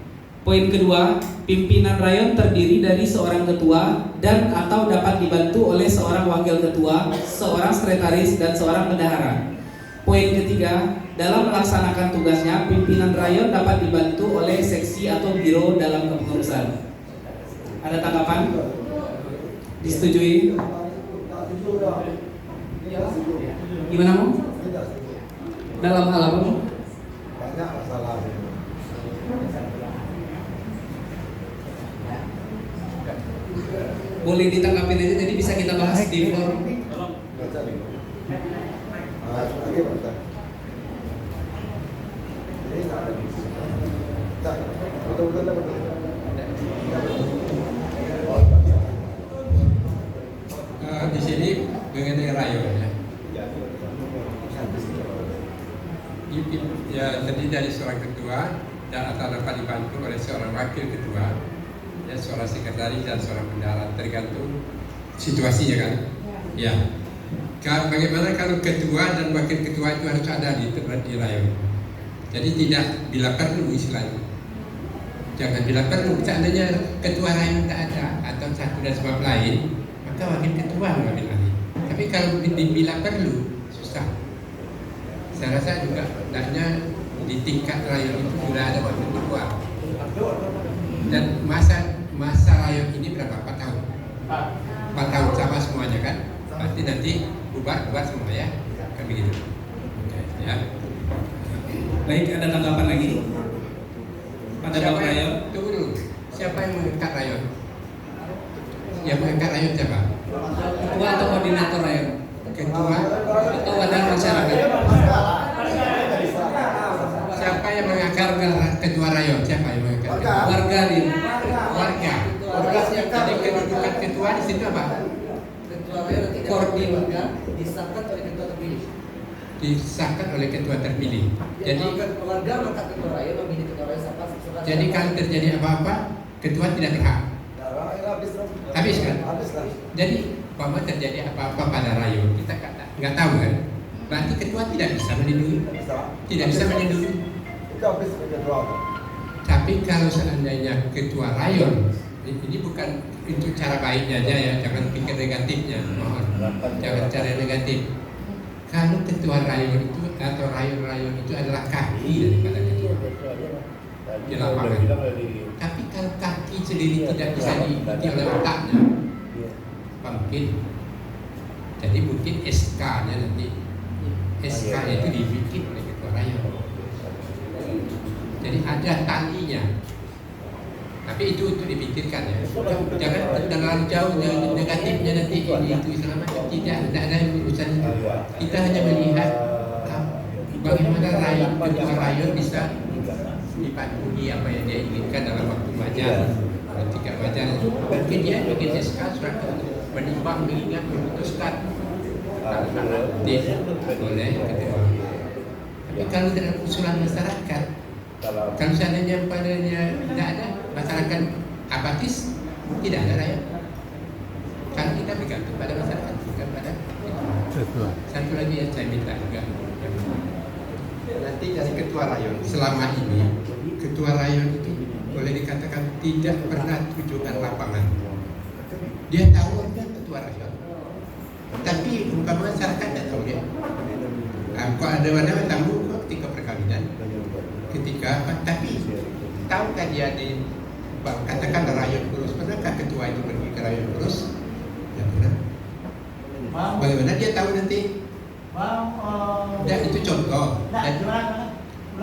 Poin kedua, pimpinan rayon terdiri dari seorang ketua dan atau dapat dibantu oleh seorang wakil ketua, seorang sekretaris, dan seorang bendahara. Poin ketiga, dalam melaksanakan tugasnya, pimpinan rayon dapat dibantu oleh seksi atau biro dalam kepengurusan. Ada tanggapan? Disetujui? Gimana Mu? Dalam hal apa Mu? Banyak masalah. Boleh ditanggapin aja, jadi bisa kita bahas di forum. Di sini mengenai rayon ya. Ya, terdiri dari seorang ketua dan atau dapat dibantu oleh seorang wakil ketua, ya, seorang sekretaris dan seorang bendahara, tergantung situasinya kan. Ya. Bagaimana kalau ketua dan wakil ketua itu harus ada di rayon? Jadi tidak bila perlu istilahnya. Jangan bila perlu. Seandainya ketua rayon tak ada atau satu dan sebab lain, maka wakil ketua mengambil alih. Tapi kalau bila perlu, susah. Saya rasa juga hendaknya di tingkat rayon itu sudah ada wakil ketua. Dan masa rayon ini berapa? 4 tahun. 4 tahun sama semuanya kan? Pasti nanti bubar semua ya. Kan begitu. Ya. Baik, ada tanggapan lagi? Pada Bapak Rayon? Tunggu dulu. Siapa yang mengangkat rayon? Yang mengangkat rayon siapa? Ketua atau koordinator rayon? Ketua atau wadah masyarakat? Siapa yang mengangkat ketua rayon? Siapa yang mengangkat? Warga di Warga. Jadi kedudukan ketua di situ apa? Ketua rayon tidak koordinator disahkan oleh ketua terpilih. Disahkan oleh ketua terpilih. Jadi warga maka ketua rayon memilih ketua rayon siapa? Jadi kalau terjadi apa-apa, ketua tidak berhak. Habis kan? Jadi umpama terjadi apa-apa pada rayon, kita nggak tahu kan? Berarti ketua tidak bisa melindungi. Tidak bisa melindungi. Tapi kalau seandainya ketua rayon, ini bukan untuk cara baiknya aja ya, jangan pikir negatifnya, mohon. Jangan cara negatif. Kalau ketua rayon itu atau rayon-rayon itu adalah kaki daripada ketua di lapangan. Tapi kalau kaki sendiri tidak bisa diikuti oleh otaknya, mungkin. Jadi mungkin SK-nya nanti, SK itu dibikin oleh ketua rayon. Jadi ada talinya. Tapi itu untuk dipikirkan ya. Jangan terlalu jauh negatifnya nanti ini itu selama tidak ada yang urusan itu. Kita hanya melihat bagaimana rayon ketua rayon bisa dipatuhi apa yang dia inginkan dalam waktu wajar, ketika wajar. Mungkin dia bikin SK surat menimbang, mengingat, memutuskan aktif oleh ketua. Tapi kalau tidak usulan masyarakat, kalau seandainya padanya tidak ada, masyarakat apatis, tidak ada rakyat. Kalau kita bergantung pada masyarakat, bukan pada Ketua. satu lagi yang saya minta juga. Nanti dari ketua rayon, selama ini ketua rayon itu boleh dikatakan tidak pernah tujuan lapangan. Dia tahu dia ketua rayon, tapi umpama masyarakat tidak tahu dia. Kok ada mana tamu ketika perkawinan, ketika apa? Tapi tahukah dia di katakan rayon kurus, pernahkah ketua itu pergi ke rayon kurus? Tidak pernah. Bagaimana dia tahu nanti? Ya, itu contoh. Dan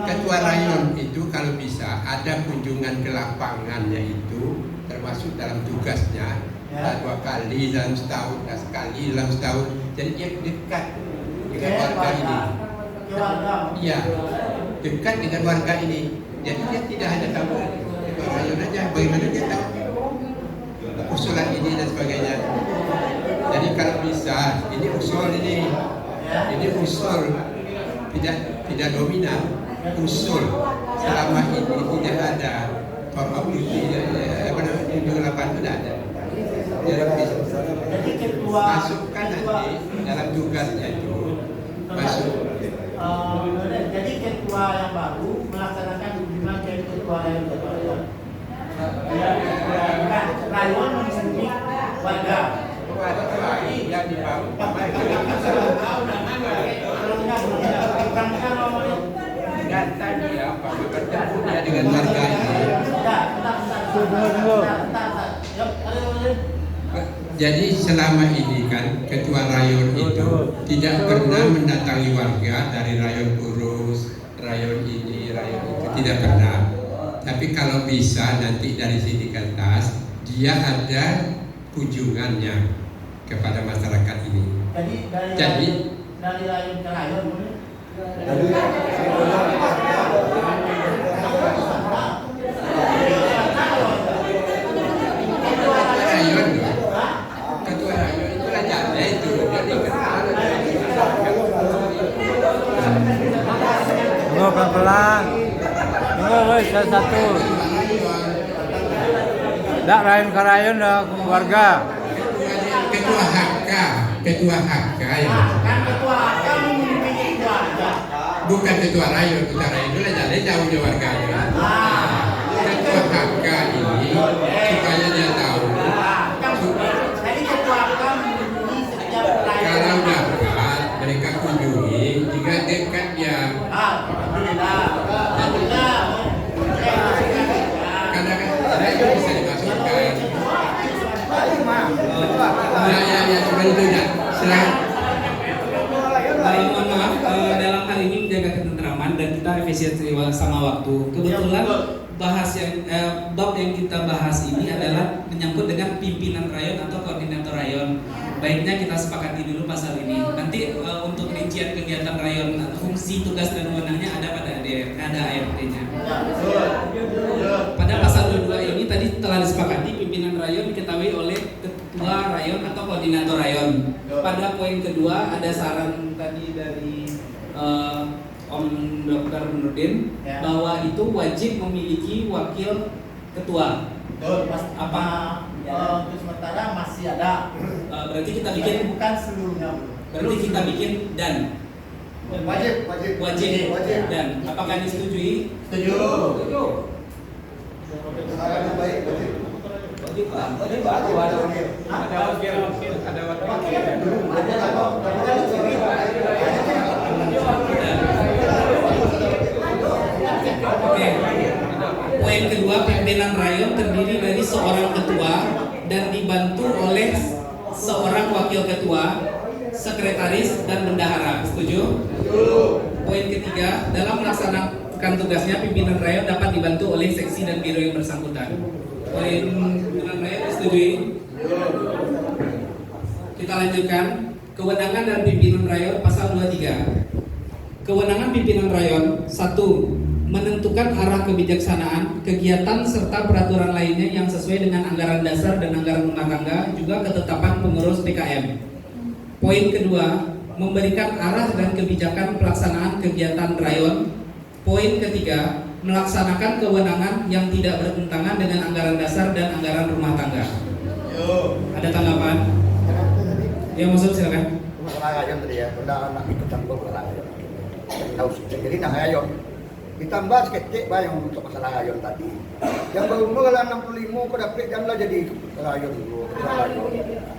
ketua rayon itu kalau bisa ada kunjungan ke lapangannya itu termasuk dalam tugasnya 2 kali dalam setahun, sekali dalam setahun. Jadi dia dekat dengan warga ini. Iya, dekat dengan warga ini. Jadi dia tidak hanya tahu ketua rayon aja, bagaimana dia tahu usulan ini dan sebagainya. Jadi kalau bisa, ini usul tidak dominan, usul selama ini tidak ada form kunjungan lapangan itu tidak ada. Jadi masukkan nanti dalam tugasnya itu masuk. Jadi ketua yang baru melaksanakan kunjungan ke ketua rayon rayon mengunjungi warga. Yang dibangun data dia apa bertemu dia dengan warga ini. Jadi selama ini kan ketua rayon itu tidak pernah mendatangi warga dari rayon Urus, rayon ini, rayon itu, tidak pernah. Tapi kalau bisa nanti dari sini ke atas dia ada kunjungannya kepada masyarakat ini. Jadi dari rayon ke rayon ketua rayon itu rakyatnya itu jadi Tunggu pelan-pelan. Tunggu satu. Dak rayon ke rayon dah keluarga. Ketua HK ya. kan ketua HK memiliki warga. Bukan ketua rayon itu jadi jauhnya warganya. Ketua HK ini supaya dia tahu. Jadi ketua HK mengunjungi setiap rayon. Kalau dapat mereka kunjungi, jika dekat ya. Alhamdulillah. Kadang-kadang bisa dimasukkan. Ya, cuma itu ya. Silakan. Mohon maaf, dalam hal ini menjaga ketentraman dan kita efisiensi sama waktu. Kebetulan bab yang kita bahas ini adalah menyangkut dengan pimpinan rayon atau koordinator rayon. Baiknya kita sepakati dulu pasal ini. Nanti untuk rincian kegiatan rayon, fungsi, tugas dan wewenangnya ada pada ART-nya. Pada pasal 22 ini tadi telah disepakati pimpinan rayon diketahui oleh ketua rayon atau koordinator rayon. Pada poin kedua ada saran tadi dari Om Dr. Nurdin bahwa itu wajib memiliki wakil ketua. Apa? Untuk sementara masih ada. Berarti kita bikin bukan seluruhnya. Berarti kita bikin dan wajib dan apakah disetujui? Setuju. Saran baik. Oke. Poin kedua, pimpinan rayon terdiri dari seorang ketua dan dibantu oleh seorang wakil ketua, sekretaris dan bendahara. Setuju? Poin ketiga, dalam melaksanakan tugasnya pimpinan rayon dapat dibantu oleh seksi dan biro yang bersangkutan. Poin pimpinan rayon disetujui? Kita lanjutkan. Kewenangan dan pimpinan rayon pasal 23. Kewenangan pimpinan rayon 1. Menentukan arah kebijaksanaan, kegiatan serta peraturan lainnya yang sesuai dengan anggaran dasar dan anggaran rumah tangga, juga ketetapan pengurus PKM. Poin kedua, memberikan arah dan kebijakan pelaksanaan kegiatan rayon. Poin ketiga, melaksanakan kewenangan yang tidak bertentangan dengan anggaran dasar dan anggaran rumah tangga. Ada tanggapan? Ya, maksud silakan. Masalah rayon tadi ya, udah anak ikut campur masalah rayon. Tahu jadi nah rayon. Ditambah sedikit yang untuk masalah rayon tadi. Yang berumur 65 kok dapat janganlah jadi rayon dulu.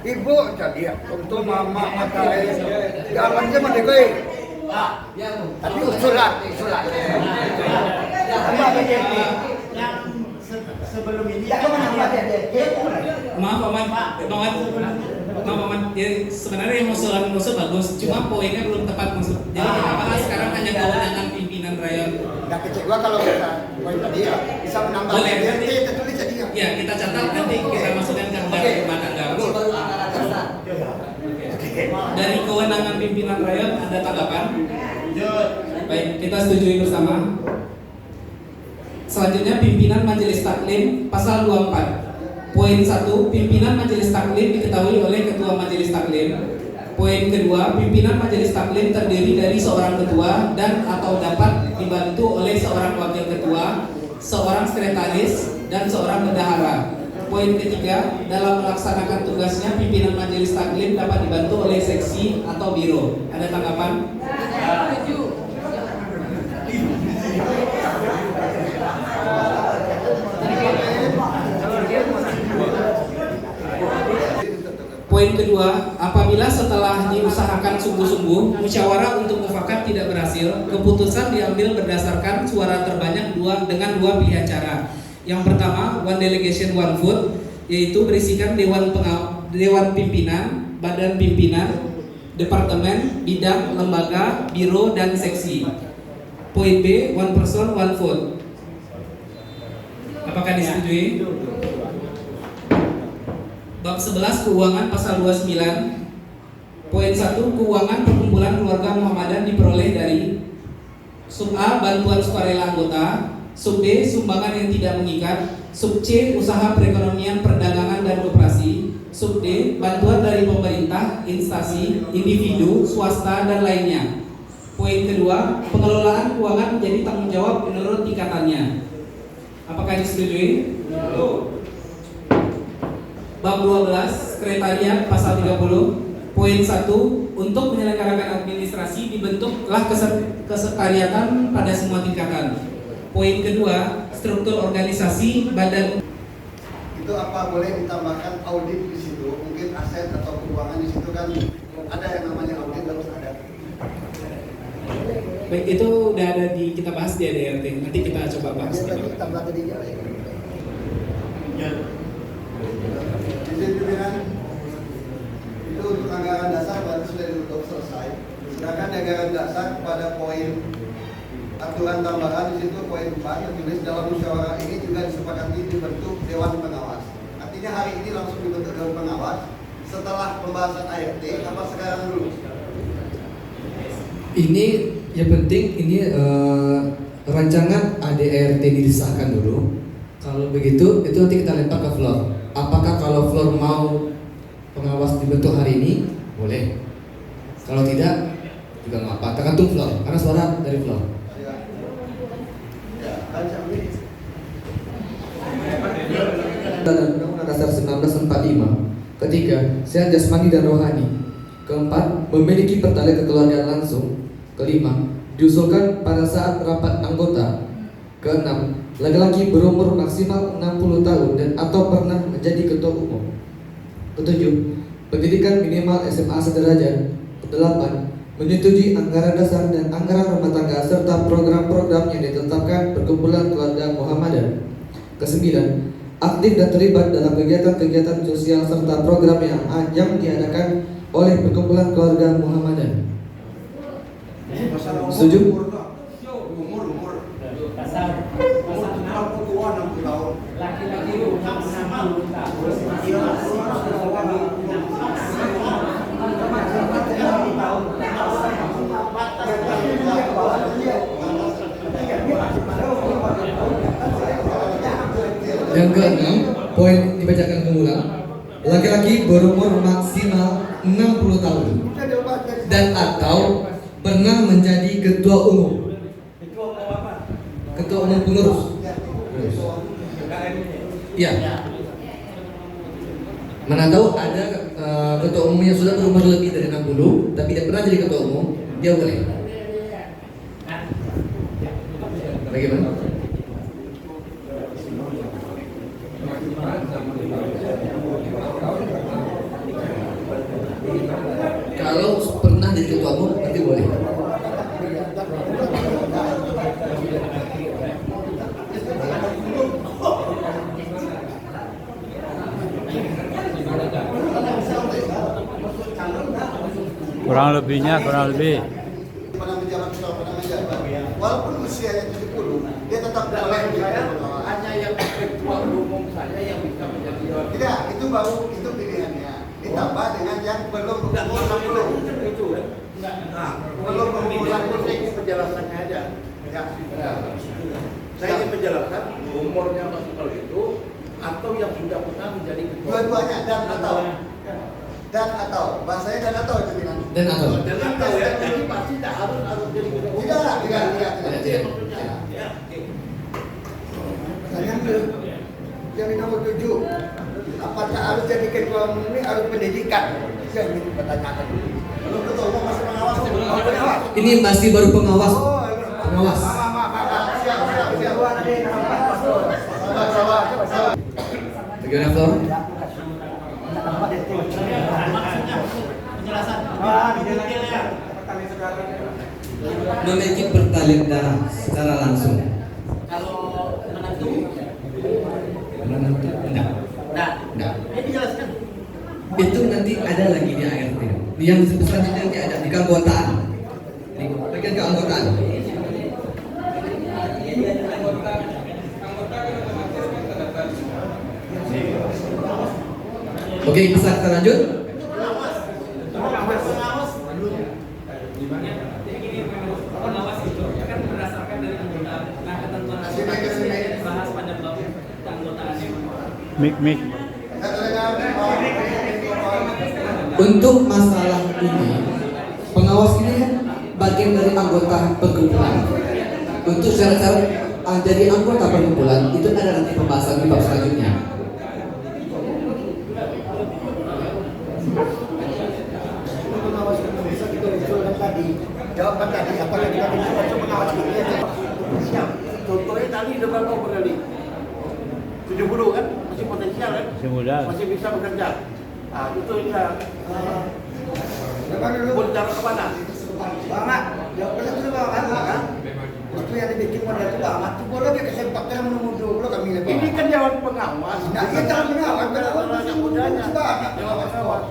Ibu jadi untuk mama mata jangan dia mendekoi. Tapi usulan. Yang sebelum ini Maaf Paman, ya, sebenarnya usulan bagus, cuma poinnya belum tepat maksud. Jadi kita bahas sekarang hanya kewenangan pimpinan rayon. Nah, kecewa kalau poin tadi bisa menambah. Boleh, nanti tertulis jadi ya. Ya, kita catat nanti kita masukkan ke anggaran rumah tangga. Dari kewenangan pimpinan rayon ada tanggapan? Baik, kita setujui bersama. Selanjutnya pimpinan Majelis Taklim pasal 24. Poin 1, pimpinan Majelis Taklim diketahui oleh Ketua Majelis Taklim. Poin kedua, pimpinan Majelis Taklim terdiri dari seorang ketua dan atau dapat dibantu oleh seorang wakil ketua, seorang sekretaris, dan seorang bendahara. Poin ketiga, dalam melaksanakan tugasnya pimpinan Majelis Taklim dapat dibantu oleh seksi atau biro. Ada tanggapan? Poin kedua, apabila setelah diusahakan sungguh-sungguh, musyawarah untuk mufakat tidak berhasil, keputusan diambil berdasarkan suara terbanyak dengan dua pilihan cara. Yang pertama, one delegation one vote, yaitu berisikan dewan pimpinan, badan pimpinan, departemen, bidang, lembaga, biro, dan seksi. Poin B, one person one vote. Apakah disetujui? Bab 11 Keuangan pasal 29. Poin 1, keuangan perkumpulan keluarga Muhammadan diperoleh dari sub A, bantuan sukarela anggota, sub B, sumbangan yang tidak mengikat, sub C, usaha perekonomian, perdagangan dan koperasi, sub D, bantuan dari pemerintah, instansi, individu, swasta dan lainnya. Poin kedua, pengelolaan keuangan menjadi tanggung jawab menurut tingkatannya. Apakah disetujui? Bab 12 Sekretariat pasal 30. Poin 1, untuk menyelenggarakan administrasi dibentuklah kesekretariatan pada semua tingkatan. Poin kedua, struktur organisasi badan. Itu apa boleh ditambahkan audit di situ? Mungkin aset atau keuangan di situ kan ada yang namanya audit harus ada. Baik, itu udah ada di kita bahas di ADRT. Nanti kita coba bahas. Tambah tadi ya. Izin pimpinan, itu untuk anggaran dasar baru sudah ditutup selesai. Sedangkan anggaran dasar pada poin aturan tambahan di situ poin 4 tertulis dalam musyawarah ini juga disepakati dibentuk dewan pengawas. Artinya hari ini langsung dibentuk dewan pengawas setelah pembahasan ART apa sekarang dulu? Ini yang penting ini rancangan ADRT disahkan dulu. Kalau begitu itu nanti kita lempar ke floor. Apakah kalau floor mau pengawas dibentuk hari ini? Boleh. Kalau tidak juga nggak apa. Tergantung floor karena suara dari floor. Dan Undang-Undang Dasar 1945. Ketiga, sehat jasmani dan rohani. Keempat, memiliki pertali kekeluargaan langsung. Kelima, diusulkan pada saat rapat anggota. Keenam, laki-laki berumur maksimal 60 tahun dan atau pernah menjadi ketua umum. Ketujuh, pendidikan minimal SMA sederajat. Kedelapan, menyetujui anggaran dasar dan anggaran rumah tangga serta program-program yang ditetapkan perkumpulan keluarga Muhammadan. Kesembilan, aktif dan terlibat dalam kegiatan-kegiatan sosial serta program yang diadakan oleh perkumpulan keluarga Muhammadan. Setuju? Umur. Pasal 60 tahun. laki-laki 60 Yang keenam, poin dibacakan ulang. Laki-laki berumur maksimal 60 tahun. Sudah diobat dari dan atau pernah menjadi ketua umum. Ketua umum pengurus. Ya. Mana tahu ada ketua umum yang sudah berumur lebih dari 60 tapi tidak pernah jadi ketua umum, dia boleh. Bagaimana? Kalau pernah jadi ketua umum nanti boleh. Kurang lebihnya, kurang lebih. Walaupun usianya 70, dia tetap boleh. Hanya yang ketua umum saja yang bisa menjadi. Tidak, itu baru itu pilihannya. Ditambah dengan yang belum berumur 60. Itu kan? Nah, Belum berumur 60. penjelasannya aja. Ya. Saya ingin menjelaskan umurnya masih kalau itu atau yang sudah pernah menjadi ketua. Dua-duanya dan atau bahasanya dan atau itu bilang. Dan atau. Dan atau ya, jadi pasti tak harus jadi ketua umum. Tidak. Ya. Pertanyaan ke yang nomor 7, apakah harus jadi ketua umum ini harus pendidikan? Yang ini pertanyakan. Belum ketua umum masih pengawas. Pengawas. Ini masih baru pengawas. Pengawas. Siap. Bagaimana Flor? Memiliki pertalian darah secara langsung. Kalau menantu, Menantu? Enggak. dijelaskan. Itu nanti ada lagi di ART. Yang selanjutnya nanti ada di keanggotaan. Di bagian keanggotaan. Oke, bisa kita lanjut? Pengawas itu kan berdasarkan dari anggota. Nah, ketentuan yang dibahas pada bab keanggotaannya. Mik. Untuk masalah ini, pengawas ini kan bagian dari anggota perkumpulan. Untuk syarat-syarat jadi anggota perkumpulan itu ada nanti pembahasan di bab selanjutnya. Jawaban tadi, apakah kita bisa baca pengawas ini? Siap. Contohnya tadi udah berapa kali? 70 kan? Masih potensial kan? Masih muda. Masih bisa bekerja. Nah, itu bisa. Mau bicara ke mana? Banget, jawabannya itu banget. Itu yang dibikin model itu banget. Itu boleh dia kesempatan menunggu dulu kami lebih. Ini kan dewan pengawas. Nah, ini jangan pengawas, pengawas yang mudanya. banyak pengawas.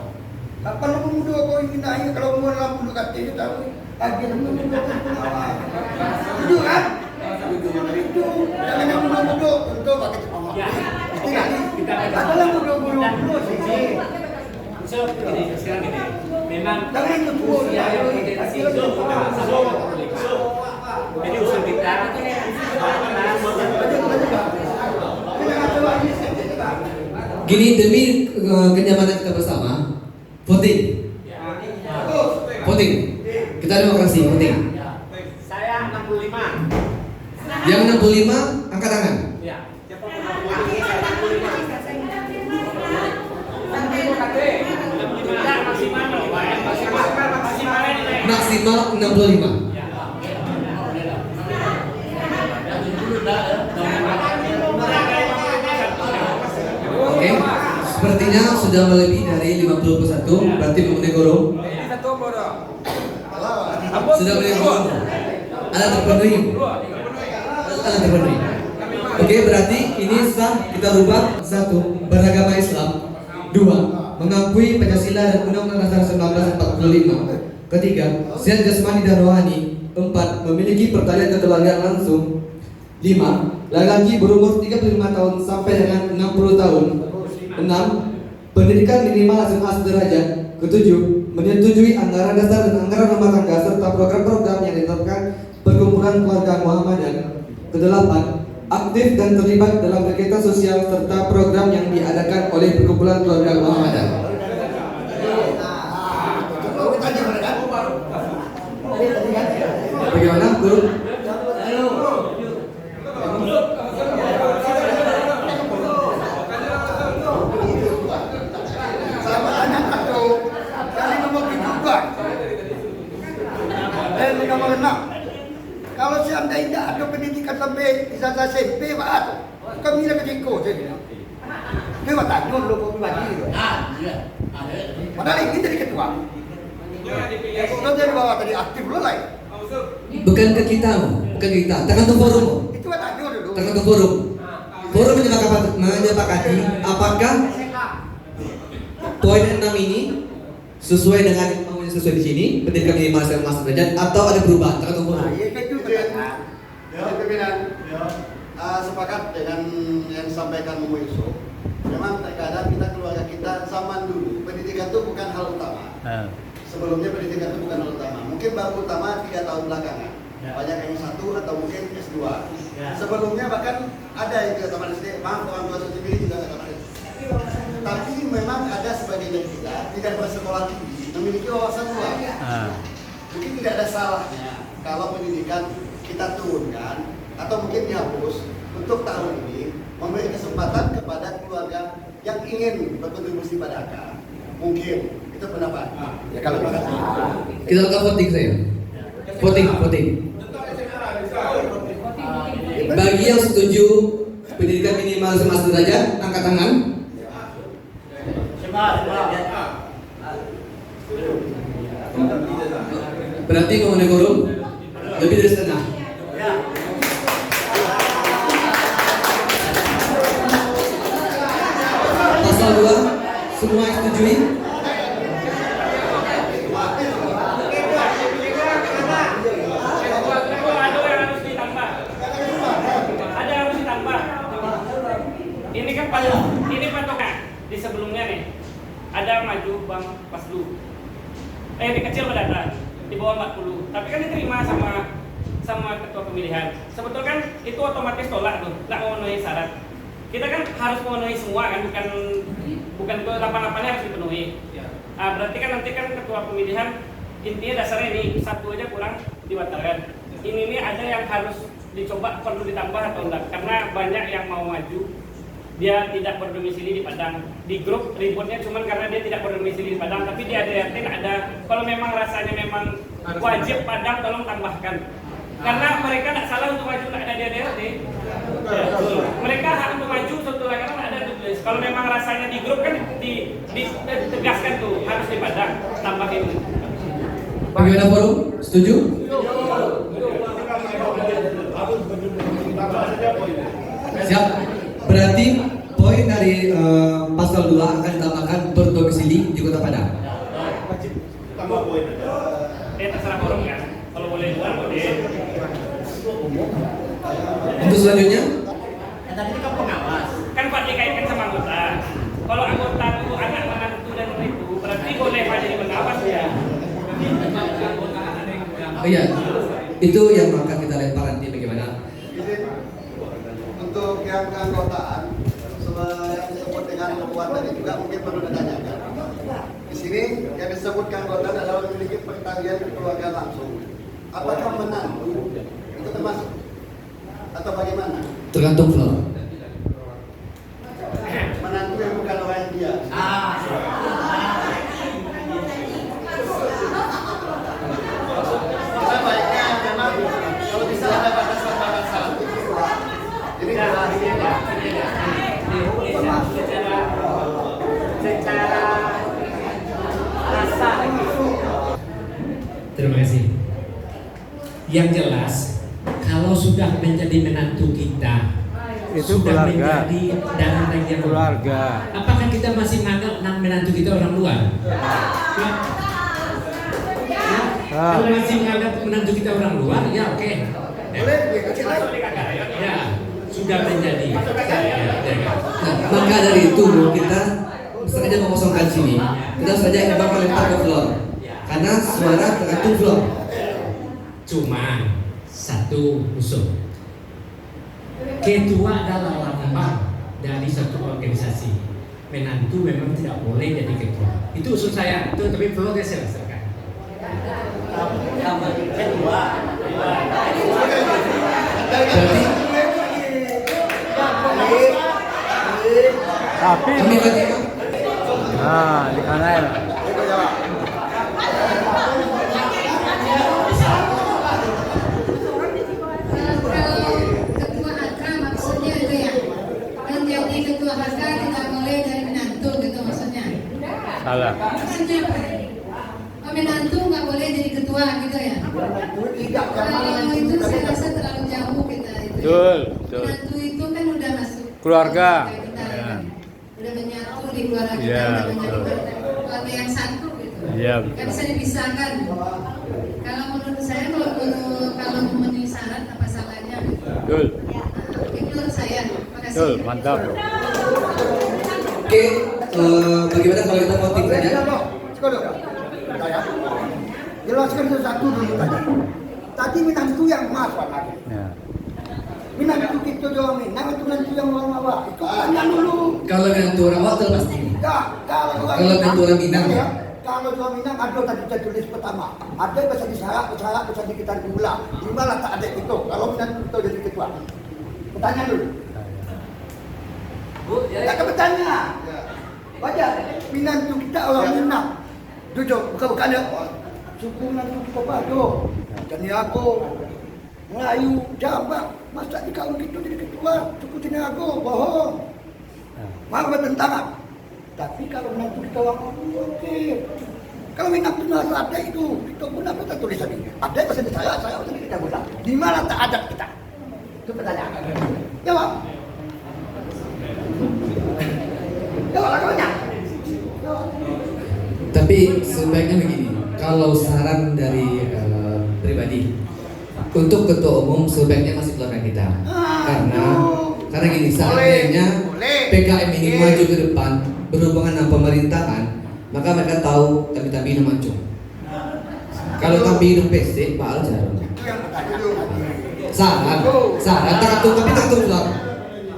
Kapan lu muda kau ingin naik kalau umur 60 katanya tahu agen muda pengawas. Setuju kan? Setuju. Jangan yang muda-muda untuk pakai pengawas. Tidak. Adalah muda-muda sih. Sekarang gini, memang Jangan ikut tua usia yang potensi itu memang sama kemerdekaan. Jadi usul kita Gini, demi kenyamanan kita bersama, voting. Voting. Kita demokrasi, voting. saya 65. Yang 65 angkat tangan. Ya. Siapa pernah Maksimal 65. Oke, sepertinya sudah melebihi dari 51, berarti memenuhi quorum. Sudah memenuhi quorum. Ada terpenuhi. Ada terpenuhi. Oke, berarti ini sah kita rubah. 1. Beragama Islam. 2. Mengakui Pancasila dan Undang-Undang Dasar 1945. Ketiga, sehat jasmani dan rohani. 4. Memiliki pertalian kekeluargaan langsung. 5. Laki-laki berumur 35 tahun sampai dengan 60 tahun. 6. Pendidikan minimal sederajat. Ketujuh, menyetujui anggaran dasar dan anggaran rumah tangga serta program-program yang ditetapkan Perkumpulan Keluarga Muhammadiyah. Kedelapan, aktif dan terlibat dalam kegiatan sosial serta program yang diadakan oleh Perkumpulan Keluarga Muhammadiyah. Guru? Sama anak atau dari nomor 7 juga. Nomor 6. Kalau seandainya ada pendidikan sampai ijazah SMP, Pak, kami nak kejengko je. Dia buat tanggung dulu pribadi. Padahal ini jadi ketua. Kalau jadi bawa tadi aktif dulu lah. Bukan ke kita, bukan ke kita. Tergantung forum. Itu buat tanggung dulu. Tergantung forum. Forum menyepakati apakah poin 6 ini sesuai dengan maunya sesuai di sini, pendidikan minimal sama derajat, atau ada perubahan tergantung forum. Ya, pimpinan. Sepakat dengan yang disampaikan Mu Yusuf. Memang terkadang kita keluarga kita zaman dulu pendidikan itu bukan hal utama. Sebelumnya pendidikan itu bukan hal utama. Mungkin baru utama 3 tahun belakangan. Banyak yang S1 atau mungkin S2. Sebelumnya bahkan ada yang tidak tamat SD. Maaf, orang tua saya sendiri juga tidak tamat SD. Tapi memang ada sebagian dari kita tidak bersekolah tinggi, memiliki wawasan luas. Mungkin tidak ada salahnya kalau pendidikan kita turunkan atau mungkin dihapus untuk tahun ini, memberi kesempatan kepada keluarga yang ingin berkontribusi pada AK. Mungkin itu pendapat. Ya kalau Kita lakukan voting saya. Voting. Bagi yang setuju pendidikan minimal sama derajat, angkat tangan. Berarti mengenai forum lebih dari setengah. Pasal 2, semua yang setujui. Ini patokan di sebelumnya nih ada maju Bang Paslu, ini kecil berdata di bawah 40, tapi kan diterima sama ketua pemilihan. Sebetulnya kan itu otomatis tolak tuh, nggak memenuhi syarat. Kita kan harus memenuhi semua kan, bukan ke 8-8-nya harus dipenuhi. Berarti kan nanti kan ketua pemilihan intinya dasarnya ini satu aja kurang dibatalkan. Ini ada yang harus dicoba perlu ditambah atau enggak, karena banyak yang mau maju. Dia tidak berdomisili di Padang. Di grup ributnya cuman karena dia tidak berdomisili di Padang, tapi di ADRT ada. Kalau memang rasanya memang wajib Padang, tolong tambahkan. Karena mereka tidak salah untuk maju, tidak ada di ADRT. Mereka hak untuk maju sebetulnya karena ada tulis. Kalau memang rasanya di grup kan ditegaskan tuh harus di Padang, tambahin. Bagaimana forum? Setuju? Siap. Berarti poin dari pasal 2 akan ditambahkan berdomisili di Kota Padang. Tambah poin aja. Terserah forum kan. Kalau boleh luar boleh. Untuk selanjutnya? Tadi kan pengawas. Kan Pak dikaitkan sama anggota. Kalau anggota itu anak menantu dan itu berarti boleh Pak jadi pengawas ya. Oh iya, itu yang akan kita lempar nanti bagaimana? Untuk yang keanggotaan, yang disebut dengan kebuatan tadi juga mungkin perlu ditanyakan. Di sini yang disebut keanggotaan adalah memiliki pertanggihan kekeluargaan langsung. Apakah menantu itu termasuk atau bagaimana? Tergantung floor. Menantu yang bukan orang dia. Kita baiknya memang kalau bisa ada batasan-batasan. Jadi secara rasa. Terima kasih. Yang jelas, kalau sudah menjadi menantu kita, itu sudah keluarga. menjadi darah yang Keluarga. apakah kita masih menganggap menantu kita orang luar? Ya. Kalau masih menganggap menantu kita orang luar, ya oke. Ya, sudah menjadi. Maka dari itu kita sengaja mengosongkan sini. Kita saja yang bakal lempar ke floor. Karena suara tergantung floor. Cuma satu usul. Ketua adalah lambang dari satu organisasi. Menantu memang tidak boleh jadi ketua. Itu usul saya. Itu tapi perlu saya selesaikan. Kedua, Berarti Tapi ambil lagi. nah di kanan. Ketua HK maksudnya itu ya, menjadi ketua HK tidak boleh dari menantu gitu maksudnya. Salah. Maksudnya apa? Oh, menantu nggak boleh jadi ketua gitu ya? Kalau itu saya rasa terlalu jauh kita itu. Betul, betul. Menantu itu kan udah masuk Keluarga. kita, Ya. udah menyatu di keluarga kita, Ya, udah betul. menjadi keluarga yang satu gitu. Iya, Nggak betul. bisa dipisahkan. Kalau menurut saya kalau memenuhi syarat apa salahnya? Betul. Itu menurut saya. Makasih. Betul, mantap. Oke, bagaimana kalau kita voting saja? Jelaskan sesuatu dulu tadi. Tadi menantu yang emas Pak Adi. Ya. Menantu kita doang minang atau menantu yang orang awak? Itu tanya dulu. Kalau menantu orang awak terlepas ini. Ya, kalau menantu orang Minang ya? Kalau orang Minang ada tadi saya tulis pertama. Ada bisa disyarat, bisa dikitar gula. Di mana tak ada itu? Kalau menantu kita jadi ketua. Bertanya dulu. Ya kan bertanya. Wajar. Menantu kita orang Minang. Duduk, bukan ada. Suku menantu kita padu. Dan aku Melayu, Jawa, masa di kaum kita jadi ketua, suku Tinago, bohong. Mau bertentangan. Tapi kalau menantu kita orang oke. Kalau menantu nggak ada itu, kita guna kita tulis tadi. Ada pesan saya pesan kita guna. Di mana tak ada kita? Itu pertanyaan. Jawab. Jawab lakunya. Tapi sebaiknya begini, kalau saran dari pribadi, untuk ketua umum sebaiknya masih keluarga kita. Karena gini, seandainya PKM ini maju ke depan berhubungan dengan pemerintahan, maka mereka tahu tapi hidup maju. Kalau tapi hidup PC, Pak Al jarum. Saran, tapi tertutup.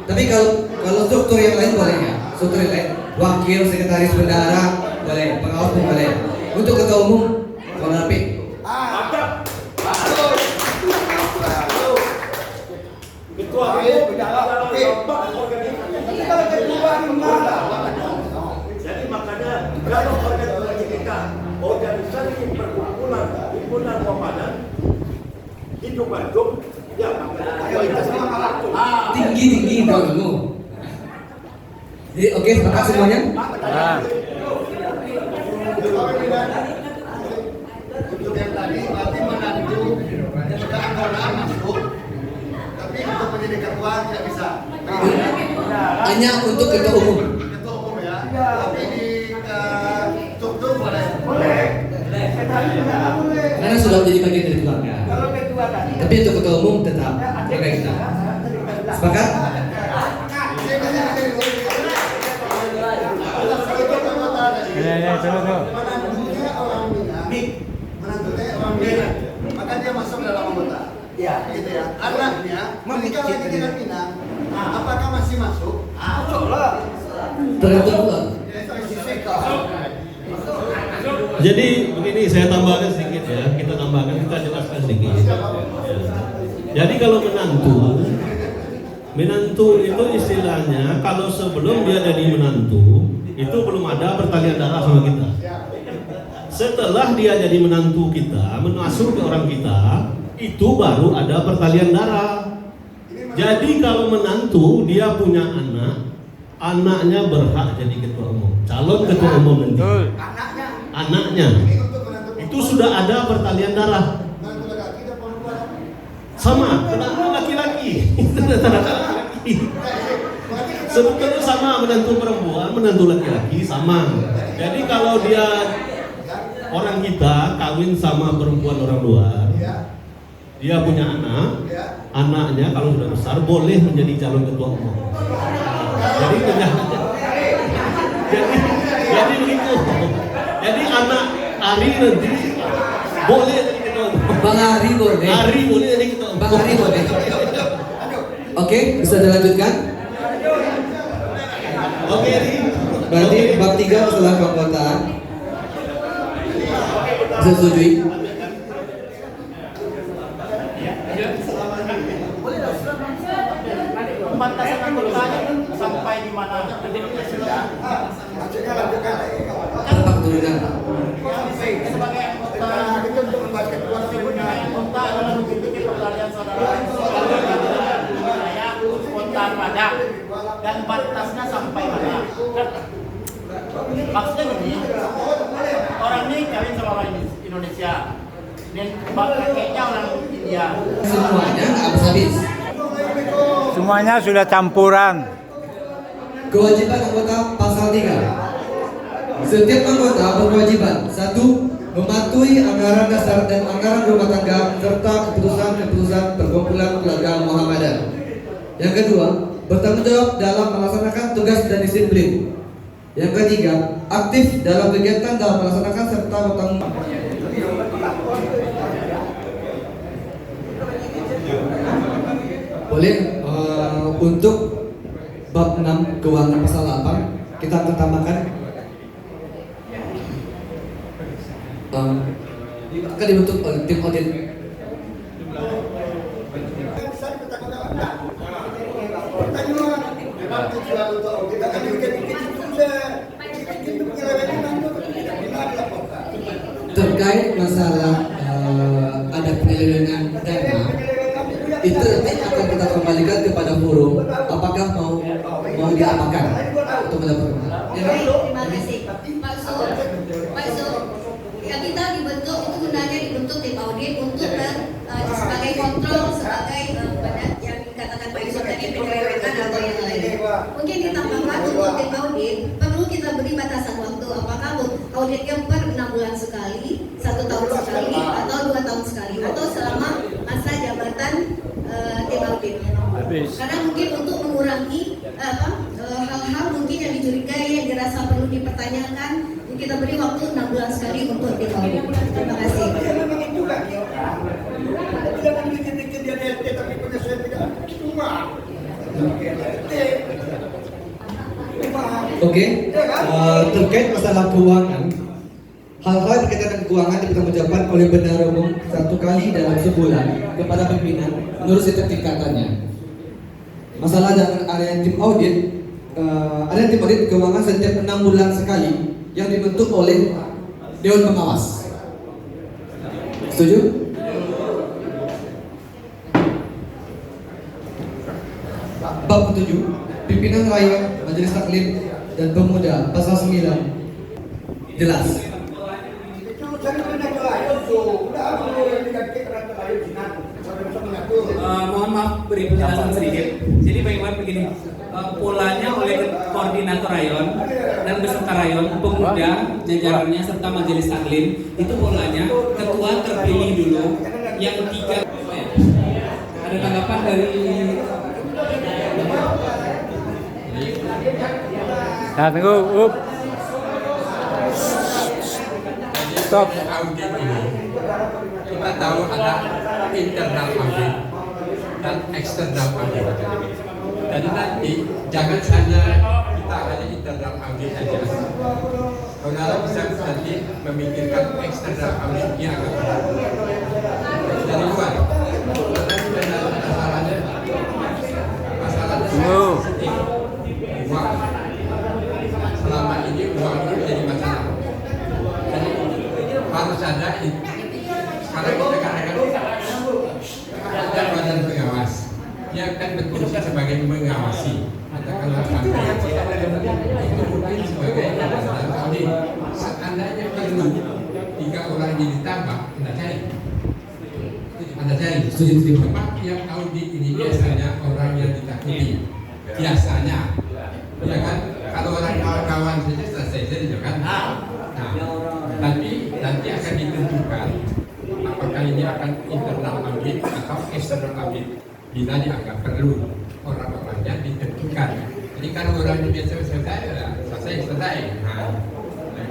Tapi kalau struktur yang lain boleh ya, struktur yang lain, wakil, sekretaris bendahara boleh, pengawas pun boleh. Untuk ketua umum, kalau rapi. Jadi makanya kalau organisasi kita, organisasi perkumpulan himpunan komandan hidup maju, ya Tinggi kamu. Jadi oke, sepakat semuanya? Untuk yang tadi berarti menantu sudah anggota masuk, tapi untuk menjadi ketua tidak bisa. Hanya untuk ketua umum. Ketua umum ya. Tapi di struktur boleh. Karena sudah menjadi bagian dari keluarga. Tapi untuk ketua umum tetap keluarga kita. Sepakat? Tunggu. Menantunya orang Minang, maka dia masuk dalam anggota. Iya, gitu ya. Anaknya, ketika lagi tidak Minang, apakah masih masuk? Masuk lah. Tergantung. Jadi begini, saya tambahkan sedikit ya, kita jelaskan sedikit. Jadi kalau menantu itu istilahnya kalau sebelum dia jadi menantu itu belum ada pertalian darah sama kita. Setelah dia jadi menantu kita, masuk ke orang kita, itu baru ada pertalian darah. Jadi kalau menantu dia punya anak, anaknya berhak jadi ketua umum, calon ketua umum nanti. Anaknya itu sudah ada pertalian darah. Sama, menantu laki-laki. Sebetulnya sama, menantu perempuan, menantu laki-laki sama. Jadi kalau dia orang kita kawin sama perempuan orang luar, dia punya anak, anaknya kalau sudah besar boleh menjadi calon ketua umum. Jadi jadi begitu. Jadi anak Ari nanti boleh jadi ketua umum. Bang Ari boleh. Ari boleh jadi ketua umum. Bang Ari boleh. Oke, bisa dilanjutkan? Oke, berarti bab 3 masalah keanggotaan. Bisa setujui? pembatasan anggotanya sampai di mana? Tanpa keturunan. Sebagai anggota itu untuk membahas ketua sebagai anggota adalah mengikuti peralihan saudara wilayah kota Padang dan batasnya sampai mana? Maksudnya gini, orang ini kawin sama orang Indonesia dan kakeknya orang India. Semuanya nggak habis-habis. Semuanya sudah campuran. Kewajiban anggota pasal 3. Setiap anggota berkewajiban: 1. Mematuhi anggaran dasar dan anggaran rumah tangga serta keputusan-keputusan perkumpulan keluarga Muhammadiyah. Yang kedua, bertanggung jawab dalam melaksanakan tugas dan disiplin. Yang ketiga, aktif dalam kegiatan dalam melaksanakan serta bertanggung. Boleh untuk bab 6 keuangan pasal 8 kita pertamakan akan dibentuk oleh tim audit. Terkait masalah ada penyelewengan dana, itu nanti akan kita kembalikan kepada forum apakah mau diapakan untuk mendapatkan. Terima kasih Pak Su. Ya, kita dibentuk itu gunanya dibentuk tim audit untuk sebagai kontrol, sebagai yang dikatakan Pak Yusuf tadi penyelewengan atau yang lain. Mungkin ditambahkan untuk tim audit perlu kita beri batasan waktu, apakah auditnya per 6 bulan sekali, 1 tahun sekali, atau 2 tahun sekali, atau selama masa jabatan tim audit. Karena mungkin untuk mengurangi hal-hal mungkin yang dicurigai, yang dirasa perlu dipertanyakan, kita beri waktu 6 bulan sekali untuk tim audit. Terima kasih. Oke, terkait masalah keuangan, hal-hal berkaitan dengan keuangan dipertanggungjawabkan oleh bendahara umum 1 kali dalam sebulan kepada pimpinan menurut setiap tingkatannya. Masalah dengan area tim audit, ada tim audit keuangan setiap 6 bulan sekali yang dibentuk oleh Dewan Pengawas. Setuju? Bab 7, pimpinan rakyat, majelis taklim dan pemuda, pasal 9. Jelas. Mohon maaf beri penjelasan sedikit. Jadi bagaimana begini, polanya oleh koordinator rayon dan beserta rayon, pemuda, jajarannya serta majelis taklim itu polanya ketua terpilih dulu yang 3. Ada tanggapan dari Nah, tunggu, stop. Audit ini kita tahu ada internal audit dan eksternal audit. Jadi nanti jangan hanya kita hanya internal audit saja. Saudara bisa nanti memikirkan eksternal audit yang agak berat dari luar. Masalahnya uang. Selama ini uang itu menjadi masalah. Jadi harus ada sekarang kita katakan ada badan pengawas yang akan berfungsi sebagai mengawasi. Katakanlah itu mungkin sebagai badan audit. Seandainya perlu 3 orang ini ditambah, Anda cari. Sebab yang audit ini biasanya orang yang ditakuti. Biasanya, ya kan? Kalau orang kawan-kawan saja selesai saja kan? Tapi nanti akan ditentukan apakah ini akan internal audit atau external audit. Bila dianggap perlu, orang-orangnya ditentukan. Jadi kalau orangnya biasa selesai, selesai. Nah,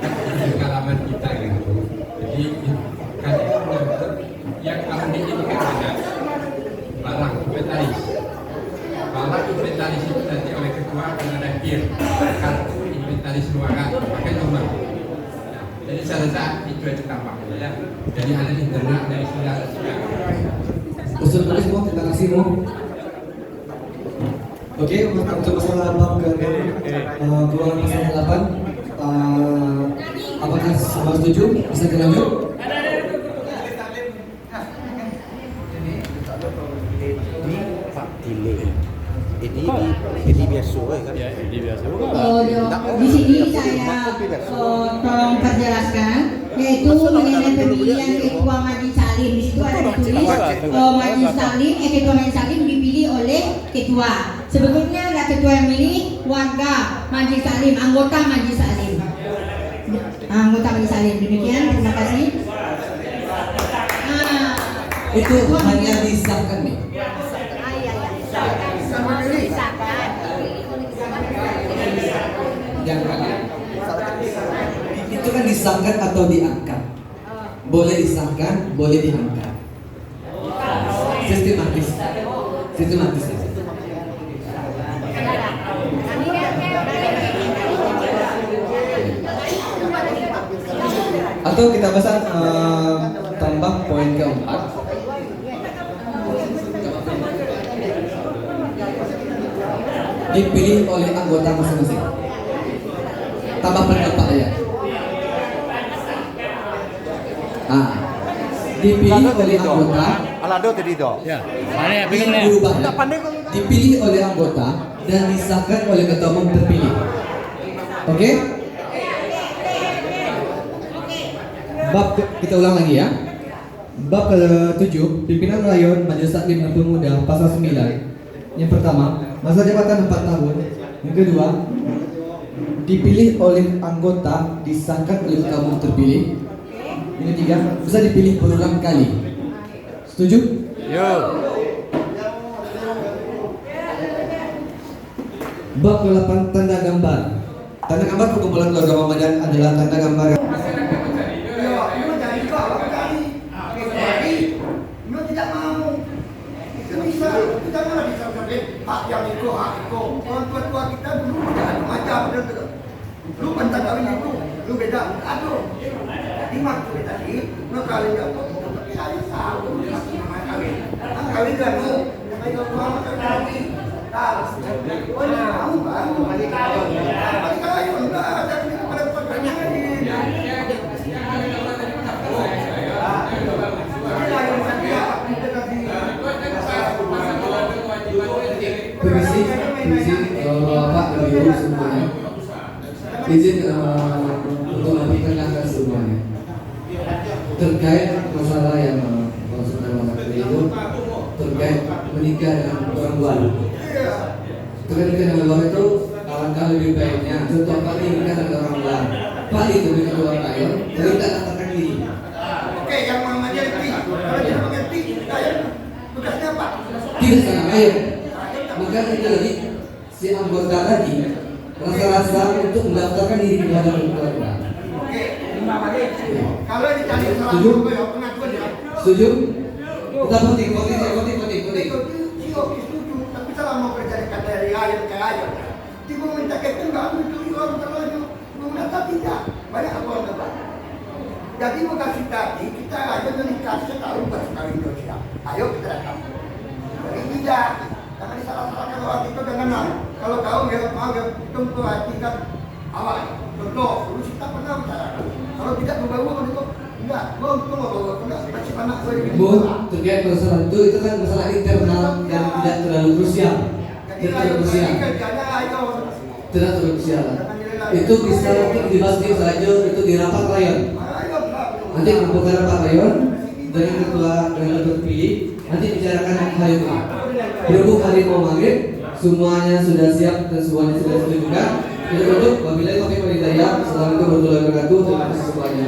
itu pengalaman kita gitu. Jadi kan yang audit ini kan ada barang inventaris. Barang inventaris itu nanti oleh ketua akan ada kartu inventaris ruangan pakai nomor. Jadi saya rasa itu yang ditambah ya. Jadi ada internal dari saudara juga. Usul tulis mau, terima kasih mau. Oke, untuk masalah bab keuangan pasal 8, apakah semua setuju? Bisa dilanjut? Ini biasa kan? Ya, ini biasa. Di sini saya tolong perjelaskan, yaitu mengenai pemilihan ketua Majelis Salim. Di situ ada ditulis Majelis Salim, ketua Majelis Salim dipilih oleh ketua. Sebetulnya ada ketua yang milih warga Majelis Salim, anggota Majelis Salim. Anggota Majelis Salim. Demikian, terima kasih. Itu hanya disahkan nih. Itu kan disahkan atau diangkat. Boleh disahkan, boleh diangkat. Sistematis. Sistematis. Atau kita bahas tambah poin keempat. Dipilih oleh anggota masing-masing. Tambah pendapat ya. Dipilih oleh anggota. Alado tadi itu. Ya. Berubah. Dipilih oleh anggota dan disahkan oleh ketua umum terpilih. Oke? Bab kita ulang lagi ya. Bab ke-7, pimpinan rayon Majelis Taklim dan Pemuda, pasal 9. Yang pertama, masa jabatan 4 tahun. Yang kedua, dipilih oleh anggota, disahkan oleh ketua umum terpilih. Yang ketiga, bisa dipilih berulang kali. Setuju? Yo. Bab ke-8, tanda gambar. Tanda gambar perkumpulan keluarga Muhammadan adalah tanda gambar. Hak yang itu, hak itu. Orang tua-tua kita dulu tidak macam betul. Lu bantah kawin itu, lu beda. Aduh. Jadi maksud tadi, lu kawin jatuh. Tapi saya tahu masih nama kawin. Kawin kan lu, kalau tua maka kawin. Tahu. Oh ini mau kan? Balik kawin. Balik kawin enggak ada pada pertanyaan ini. Permisi Bapak Ibu semuanya. Izin untuk memperkenalkan semuanya terkait masalah yang saudara masalah itu terkait menikah dengan perempuan. Terkait menikah dengan luar itu alangkah lebih baiknya setiap kali menikah dengan orang luar. Pak itu dengan luar rayon, jadi tidak katakan diri. Oke, yang mamanya ngerti. Kalau tidak mengerti, saya tugasnya apa? Tidak sangat baik. Maka itu lagi si anggota tadi rasa-rasa untuk mendaftarkan diri di hadapan keluarga. Oke, kalau dicari salah Setuju? pengakuan ya. Setuju? Kita voting. Setuju, tapi salah mau kerja dari ayam ke ayam. Tiba minta kita enggak itu orang terlalu mendapat tidak banyak apa orang. Jadi makasih tadi kita aja menikah setahun baru kawin Indonesia. Ayo kita datang. Jadi tidak. Jangan disalah-salahkan orang itu dengan kalau kau mau tentu hati kan awal. Contoh, dulu kita pernah bicarakan. Kalau tidak membawa itu enggak, mau enggak masih anak gue di Bu, terkait masalah itu kan masalah internal yang tidak terlalu krusial. Tidak terlalu krusial. Tidak terlalu krusial. Itu bisa untuk dibahas di saja itu di rapat rayon. Nanti kumpulkan rapat rayon dengan ketua terpilih. Nanti bicarakan hal itu. Berhubung hari mau maghrib, semuanya sudah siap dan semuanya sudah setuju juga. Kita tutup. Wabillahi taufiq wal hidayah. Assalamualaikum warahmatullahi wabarakatuh. Terima kasih semuanya.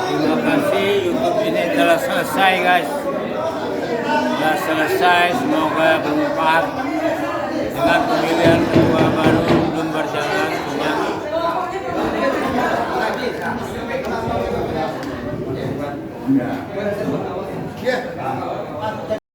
Terima kasih. YouTube ini telah selesai guys. Sudah selesai. Semoga bermanfaat.